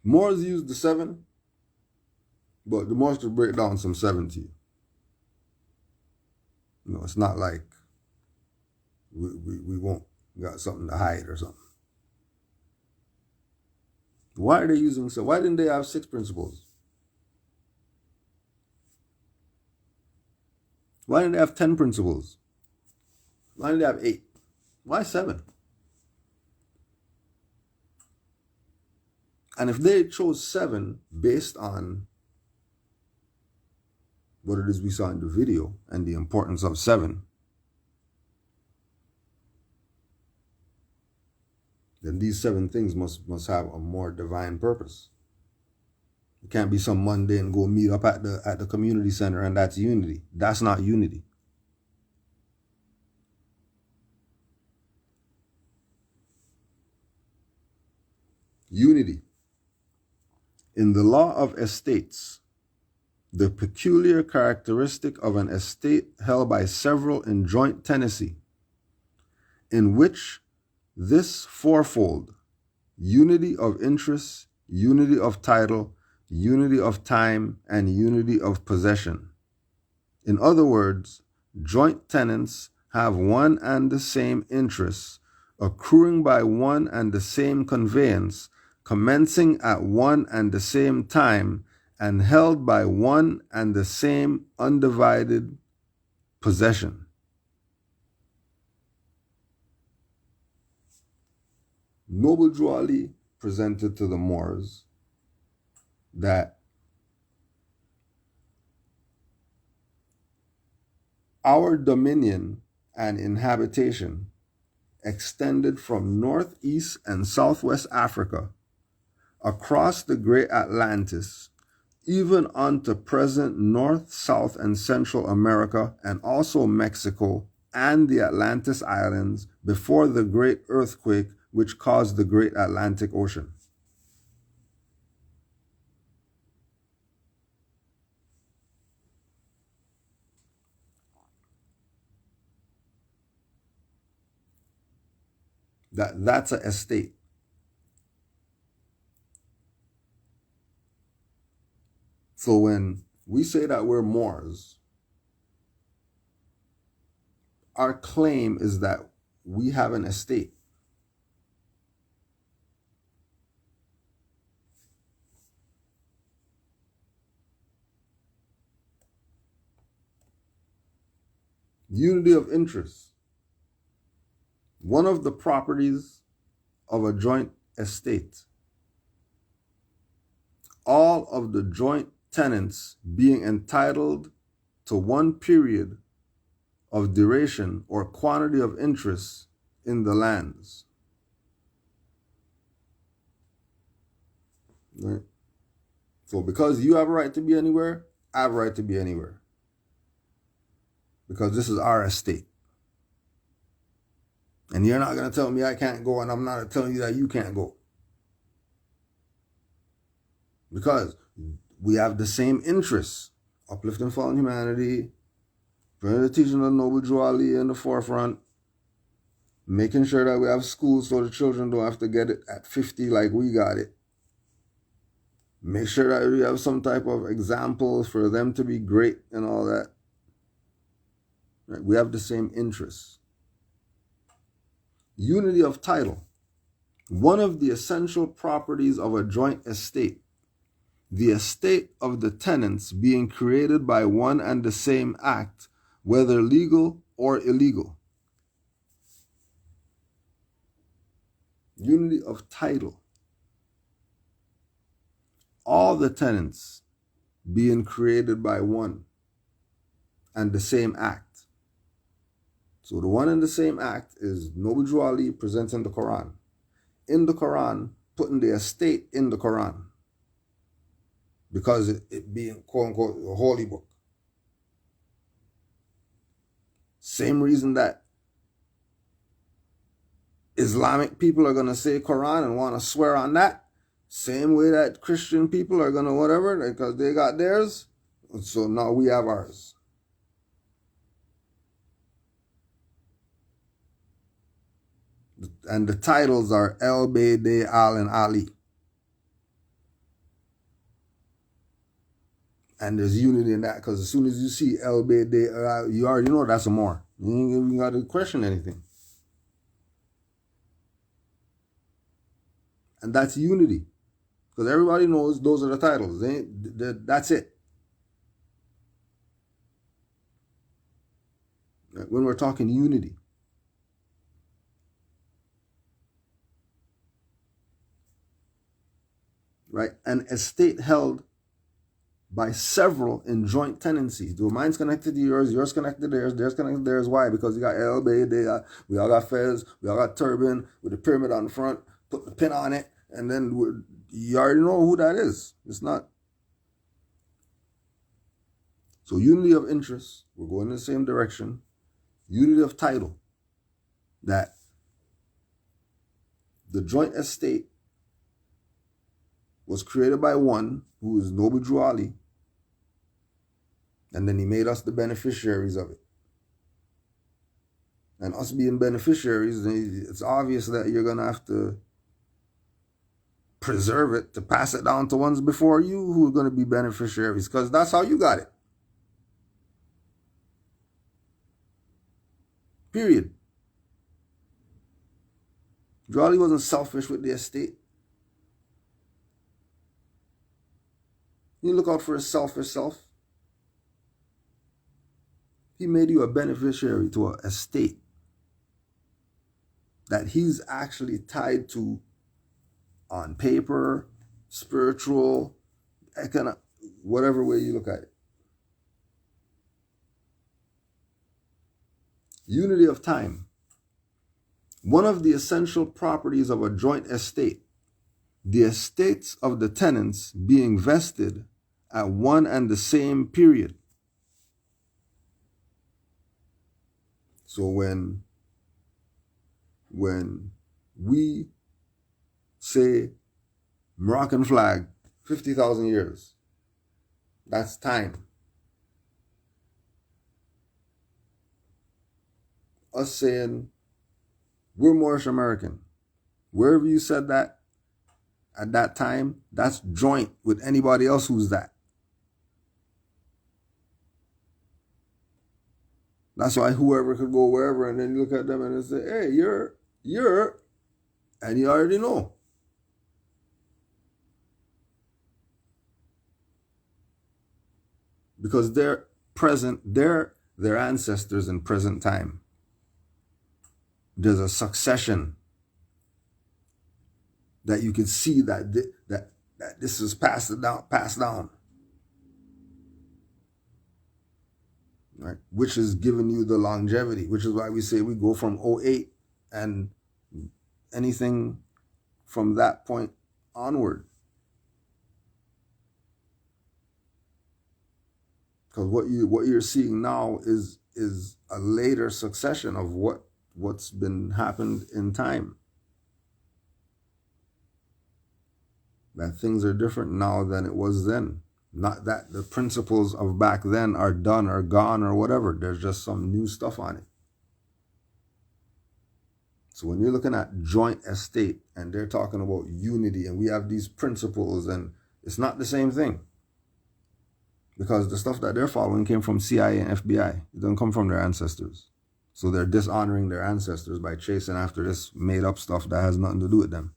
Moors use the 7, but the Moors could break down some 7 to you. You know, it's not like we won't got something to hide or something. Why are they using so? Why didn't they have 6 principles? Why didn't they have 10 principles? Why didn't they have 8? Why 7? And if they chose 7 based on what it is we saw in the video and the importance of 7, then these 7 things must have a more divine purpose. It can't be some mundane go meet up at the community center and that's unity. That's not unity. Unity. In the law of estates, the peculiar characteristic of an estate held by several in joint tenancy, in which this fourfold, unity of interest, unity of title, unity of time, and unity of possession. In other words, joint tenants have one and the same interests, accruing by one and the same conveyance, commencing at one and the same time, and held by one and the same undivided possession. Noble Drew Ali presented to the Moors that our dominion and inhabitation extended from northeast and southwest Africa, across the great Atlantis, even onto present North, South, and Central America, and also Mexico and the Atlantis Islands before the great earthquake which caused the great Atlantic Ocean. That's an estate. So when we say that we're Moors, our claim is that we have an estate. Unity of interest. One of the properties of a joint estate, all of the joint tenants being entitled to one period of duration or quantity of interest in the lands. Right? So because you have a right to be anywhere, I have a right to be anywhere. Because this is our estate. And you're not going to tell me I can't go, and I'm not telling you that you can't go. Because we have the same interests. Uplifting fallen humanity, bringing the teaching of Noble Drew Ali in the forefront, making sure that we have schools so the children don't have to get it at 50 like we got it. Make sure that we have some type of examples for them to be great and all that. Right? We have the same interests. Unity of title. One of the essential properties of a joint estate, the estate of the tenants being created by one and the same act, whether legal or illegal. Unity of title. all the tenants being created by one and the same act. So the one and the same act is Noble Drew Ali presenting the Quran. In the Quran, putting the estate in the Quran. Because it being, quote unquote, a holy book. Same reason that Islamic people are going to say Quran and want to swear on that. Same way that Christian people are going to whatever, because they got theirs. So now we have ours. And the titles are El Bayde, Al, and Ali. And there's unity in that, because as soon as you see El Bayde, you already know that's a Moor. You ain't even got to question anything. And that's unity. Because everybody knows those are the titles. That's it. When we're talking unity. Right? An estate held by several in joint tenancies. Mine's connected to yours, yours connected to theirs connected to theirs. Why? Because you got El Bayde, we all got Fez, we all got turban with the pyramid on the front, put the pin on it, and then you already know who that is. It's not. So unity of interest, we're going in the same direction. Unity of title, that the joint estate was created by one who is Noble Drew Ali, and then he made us the beneficiaries of it. And us being beneficiaries, it's obvious that you're going to have to preserve it to pass it down to ones before you who are going to be beneficiaries, because that's how you got it. Period. Drew Ali wasn't selfish with the estate. He didn't look out for his selfish self. He made you a beneficiary to an estate that he's actually tied to on paper, spiritual, economic, whatever way you look at it. Unity of time. One of the essential properties of a joint estate, the estates of the tenants being vested at one and the same period. So when we say Moroccan flag, 50,000 years, that's time. Us saying we're Moorish American, wherever you said that at that time, that's joint with anybody else who's that. That's why whoever could go wherever, and then you look at them and say, hey, you're, and you already know. Because they're present, they're their ancestors in present time. There's a succession that you can see that this is passed down. Right? Which is giving you the longevity, which is why we say we go from 08 and anything from that point onward. Because what you're seeing now is a later succession of what's been happened in time. That things are different now than it was then. Not that the principles of back then are done or gone or whatever. There's just some new stuff on it. So when you're looking at joint estate and they're talking about unity and we have these principles, and it's not the same thing. Because the stuff that they're following came from CIA and FBI. It doesn't come from their ancestors. So they're dishonoring their ancestors by chasing after this made up stuff that has nothing to do with them.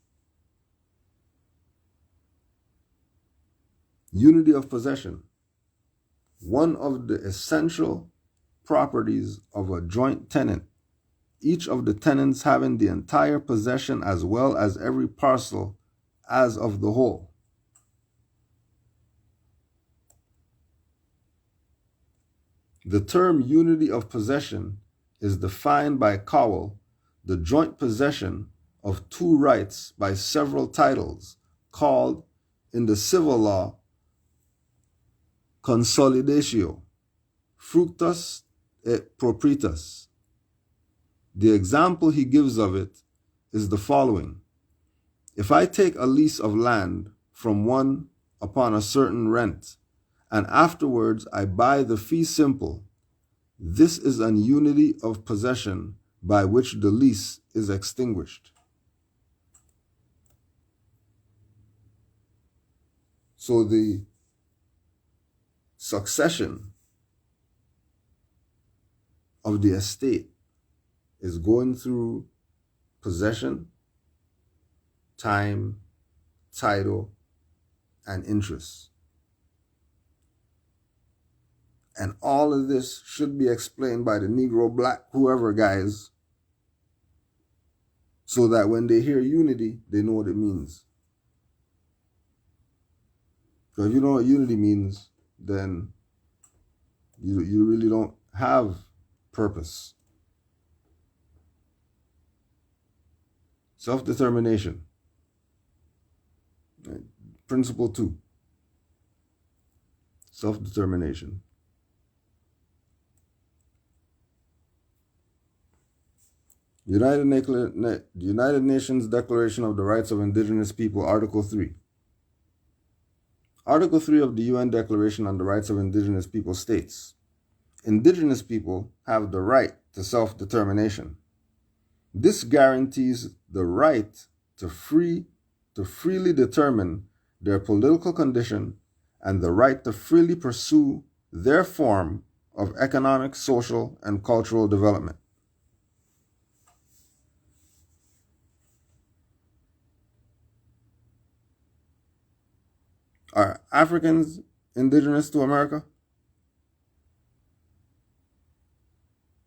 Unity of possession. One of the essential properties of a joint tenant, each of the tenants having the entire possession as well as every parcel as of the whole. The term unity of possession is defined by Cowell, the joint possession of two rights by several titles, called in the civil law consolidatio, fructus et proprietas. The example he gives of it is the following. If I take a lease of land from one upon a certain rent, and afterwards I buy the fee simple, this is an unity of possession by which the lease is extinguished. So the succession of the estate is going through possession, time, title, and interest. And all of this should be explained by the Negro, Black, whoever guys, so that when they hear unity, they know what it means. So if you know what unity means, then you really don't have purpose. Self-determination. Principle 2. Self-determination. United Nations Declaration of the Rights of Indigenous People, Article 3. Article 3 of the UN Declaration on the Rights of Indigenous People states, indigenous people have the right to self-determination. This guarantees the right to freely determine their political condition and the right to freely pursue their form of economic, social, and cultural development. Are Africans indigenous to America?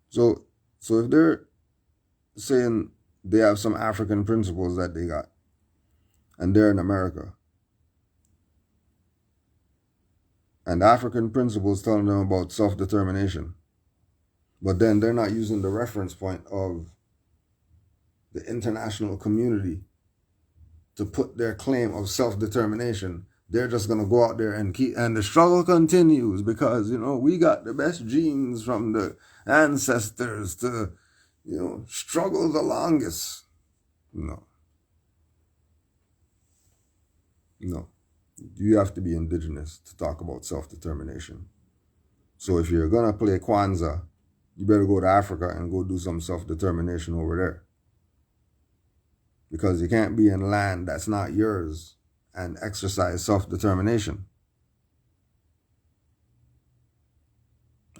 So if they're saying they have some African principles that they got, and they're in America, and African principles telling them about self-determination, but then they're not using the reference point of the international community to put their claim of self-determination. They're just going to go out there and the struggle continues because, we got the best genes from the ancestors to, struggle the longest. No. You have to be indigenous to talk about self-determination. So if you're going to play Kwanzaa, you better go to Africa and go do some self-determination over there. Because you can't be in land that's not yours and exercise self-determination.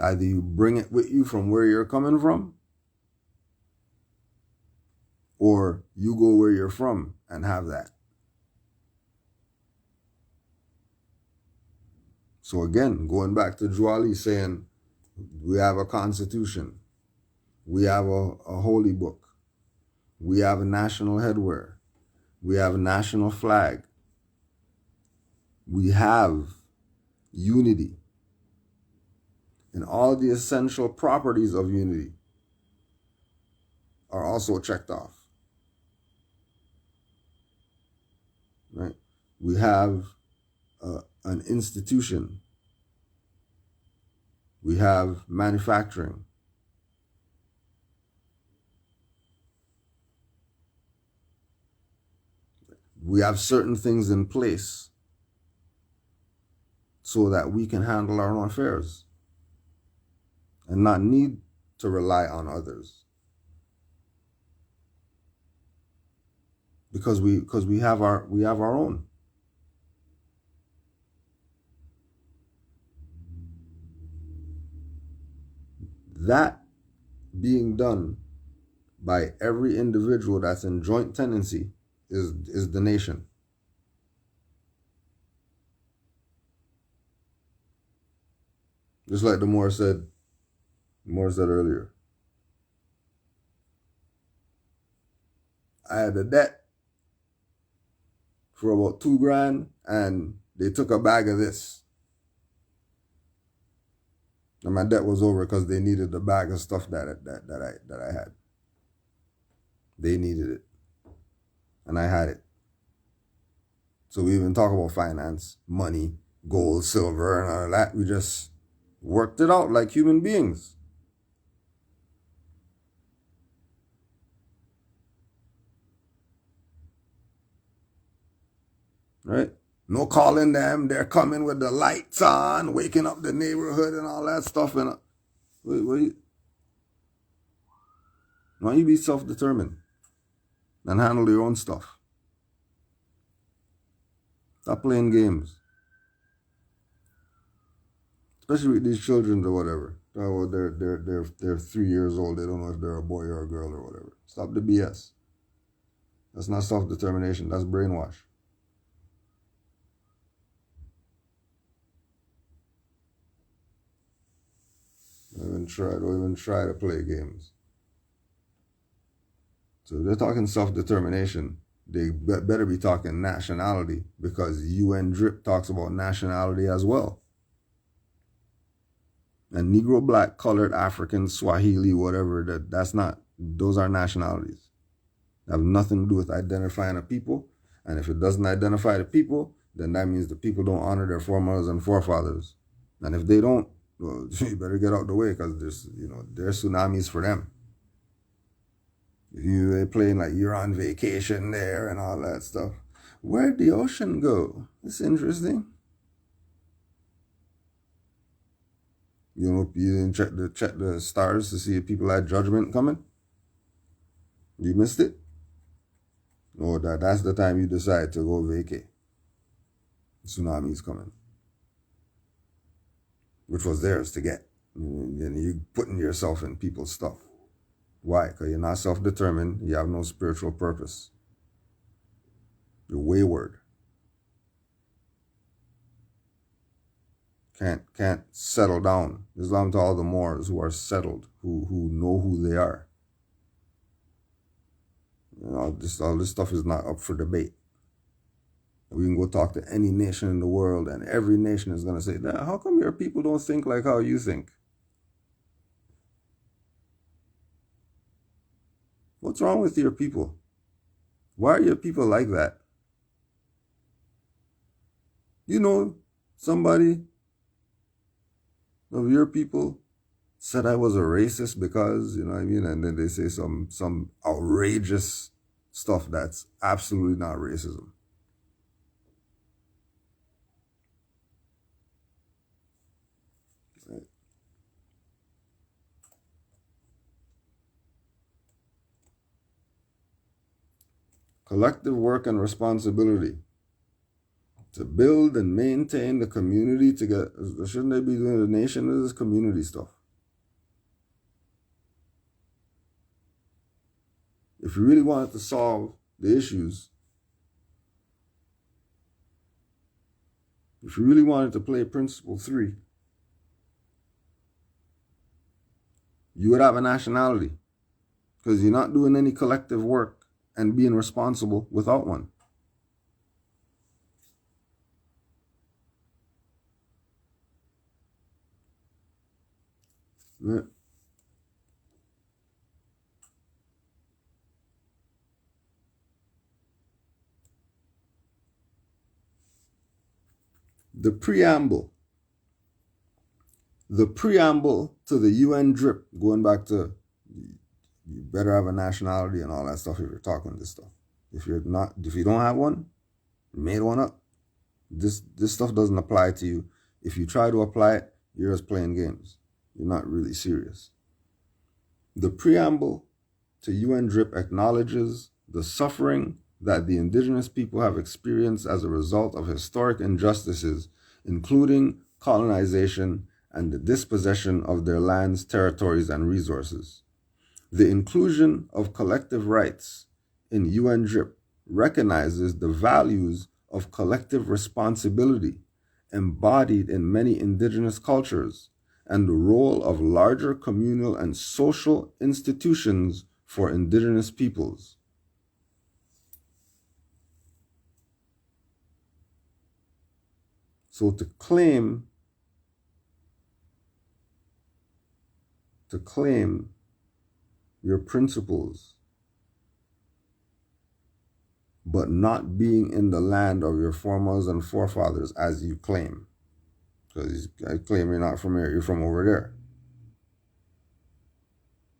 Either you bring it with you from where you're coming from, or you go where you're from and have that. So again, going back to Juali saying, we have a constitution, we have a holy book, we have a national headwear, we have a national flag, we have unity, and all the essential properties of unity are also checked off. Right? We have an institution. We have manufacturing. We have certain things in place so that we can handle our own affairs and not need to rely on others. Because we have our own. That being done by every individual that's in joint tenancy is the nation. Just like the Moor said earlier. I had a debt for about $2,000 and they took a bag of this. And my debt was over because they needed the bag of stuff that I had. They needed it. And I had it. So we even talk about finance, money, gold, silver, and all that. We just worked it out like human beings. Right? No calling them. They're coming with the lights on, waking up the neighborhood and all that stuff. And why don't you be self-determined and handle your own stuff? Stop playing games. Especially with these children or whatever. Oh, they're 3 years old. They don't know if they're a boy or a girl or whatever. Stop the BS. That's not self-determination. That's brainwash. Don't even try to play games. So if they're talking self-determination, they better be talking nationality, because UN DRIP talks about nationality as well. And Negro, Black, Colored, African, Swahili, whatever, those are nationalities. They have nothing to do with identifying a people. And if it doesn't identify the people, then that means the people don't honor their foremothers and forefathers. And if they don't, well, you better get out the way, because there's tsunamis for them. If you're playing like you're on vacation there and all that stuff, where'd the ocean go? It's interesting. You didn't check the stars to see if people had judgment coming? You missed it? Or that's the time you decide to go vacay. Tsunami's coming. Which was theirs to get. And you're putting yourself in people's stuff. Why? Because you're not self-determined. You have no spiritual purpose. You're wayward. Can't settle down. Islam to all the Moors who are settled, who know who they are. All this stuff is not up for debate. We can go talk to any nation in the world, and every nation is going to say, how come your people don't think like how you think? What's wrong with your people? Why are your people like that? Somebody of your people said I was a racist because, you know what I mean? And then they say some outrageous stuff that's absolutely not racism. Right. Collective work and responsibility to build and maintain the community together. Shouldn't they be doing the nation? This is community stuff. If you really wanted to solve the issues, if you really wanted to play Principle 3, you would have a nationality, because you're not doing any collective work and being responsible without one. Right. The preamble to the UN DRIP, going back to you better have a nationality and all that stuff if you're talking this stuff. If you don't have one, you made one up. This stuff doesn't apply to you. If you try to apply it, you're just playing games. You're not really serious. The preamble to UN DRIP acknowledges the suffering that the indigenous people have experienced as a result of historic injustices, including colonization and the dispossession of their lands, territories, and resources. The inclusion of collective rights in UN DRIP recognizes the values of collective responsibility embodied in many indigenous cultures, and the role of larger communal and social institutions for indigenous peoples. So to claim to claim your principles, but not being in the land of your foremothers and forefathers as you claim. Because I claim you're not from here, you're from over there.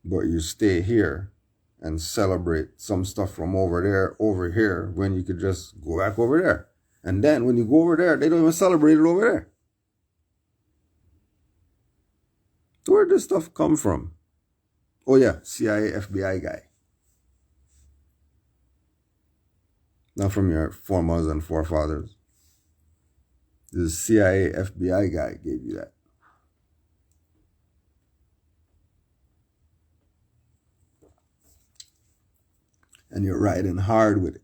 But you stay here and celebrate some stuff from over there, over here, when you could just go back over there. And then when you go over there, they don't even celebrate it over there. Where did this stuff come from? Oh yeah, CIA, FBI guy. Not from your foremothers and forefathers. The CIA, FBI guy gave you that. And you're riding hard with it.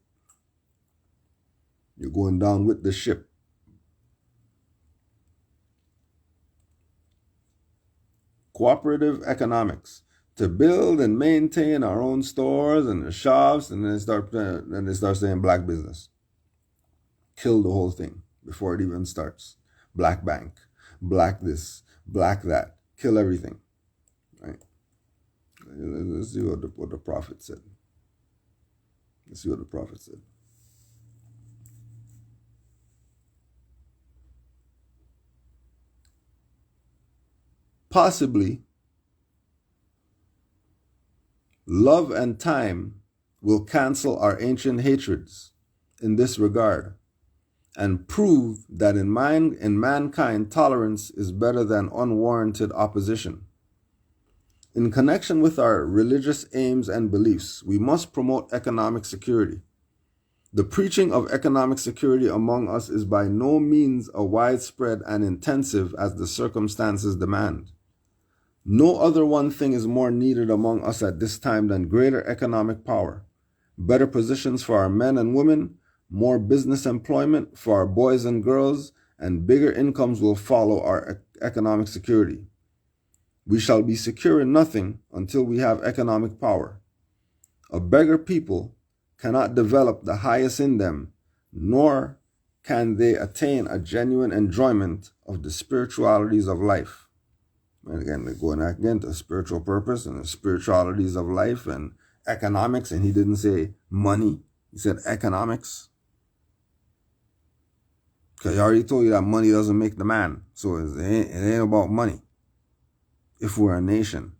You're going down with the ship. Cooperative economics. To build and maintain our own stores and the shops, and then they start saying black business. Kill the whole thing before it even starts. Black bank, black this, black that. Kill everything. Right? Let's see what the prophet said. Let's see what the prophet said. Possibly, love and time will cancel our ancient hatreds in this regard and prove that in mankind tolerance is better than unwarranted opposition. In connection with our religious aims and beliefs, we must promote economic security. The preaching of economic security among us is by no means as widespread and intensive as the circumstances demand. No other one thing is more needed among us at this time than greater economic power, better positions for our men and women, more business employment for our boys and girls, and bigger incomes will follow our economic security. We shall be secure in nothing until we have economic power. A beggar people cannot develop the highest in them, nor can they attain a genuine enjoyment of the spiritualities of life. And again, they're going again to spiritual purpose and the spiritualities of life and economics. And he didn't say money. He said economics. Because I already told you that money doesn't make the man. So it ain't about money. If we're a nation.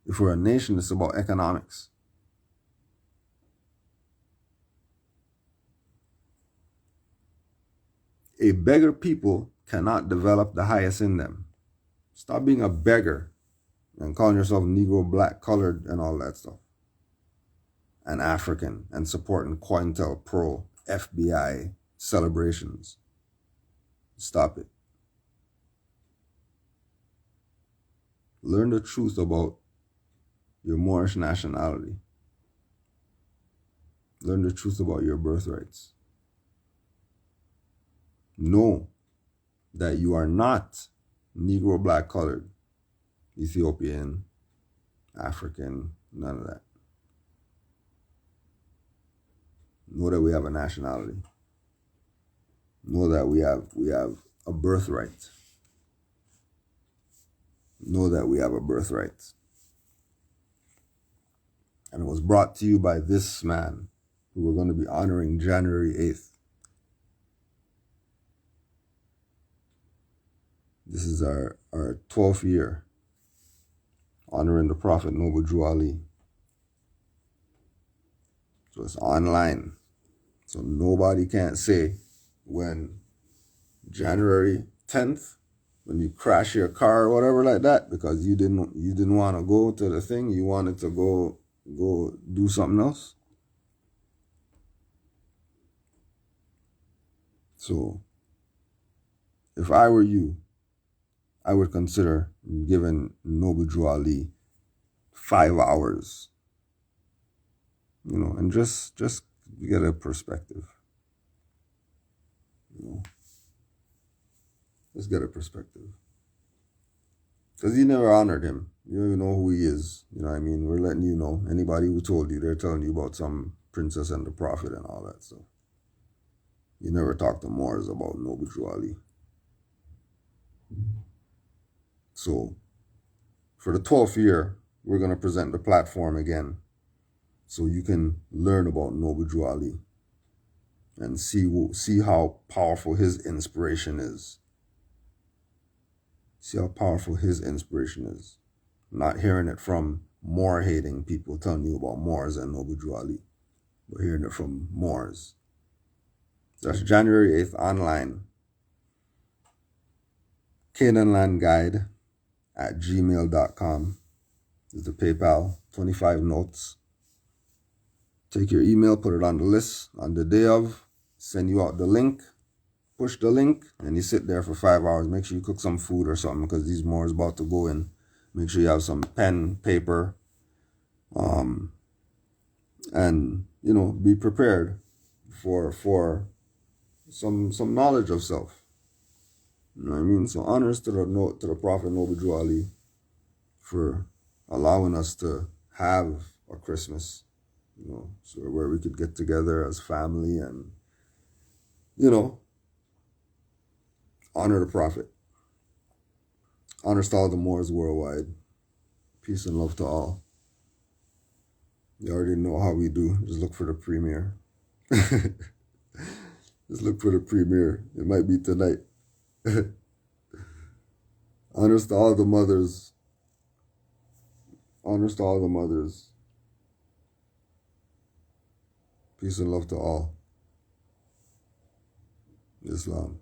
If we're a nation, it's about economics. A beggar people cannot develop the highest in them. Stop being a beggar and calling yourself Negro, black, colored, and all that stuff. And African, and supporting COINTELPRO, FBI celebrations. Stop it. Learn the truth about your Moorish nationality. Learn the truth about your birthrights. Know that you are not Negro, black, colored, Ethiopian, African, none of that. Know that we have a nationality. Know that we have a birthright. Know that we have a birthright. And it was brought to you by this man who we're going to be honoring January 8th. This is our 12th year honoring the Prophet Noble Drew Ali. So it's online. So nobody can't say when January 10th, when you crash your car or whatever like that, because you didn't want to go to the thing, you wanted to go do something else. So if I were you, I would consider giving Noble Drew Ali 5 hours, and just get a perspective, Just get a perspective. Because you never honored him. You don't even know who he is. You know what I mean? We're letting you know. Anybody who told you, they're telling you about some princess and the prophet and all that stuff. You never talked to Moors about Noble Drew Ali. So, for the 12th year, we're going to present the platform again so you can learn about Noble Drew Ali and see how powerful his inspiration is. See how powerful his inspiration is. Not hearing it from Moor-hating people telling you about Moors and Noble Drew Ali, but hearing it from Moors. That's January 8th online. Canaanland Guide at gmail.com is the PayPal. 25 notes. Take your email, put it on the list on the day of, send you out the link, push the link, and you sit there for 5 hours. Make sure you cook some food or something because these Moors about to go in. Make sure you have some pen, paper, and, you know, be prepared for some knowledge of self. You know what I mean? So honors to the Prophet Noble Drew Ali for allowing us to have a Christmas, you know, so where we could get together as family and, you know, honor the Prophet. Honors to all the Moors worldwide. Peace and love to all. You already know how we do. Just look for the premiere. Just look for the premiere. It might be tonight. Honors to all the mothers. Honors to all the mothers. Peace and love to all. Islam.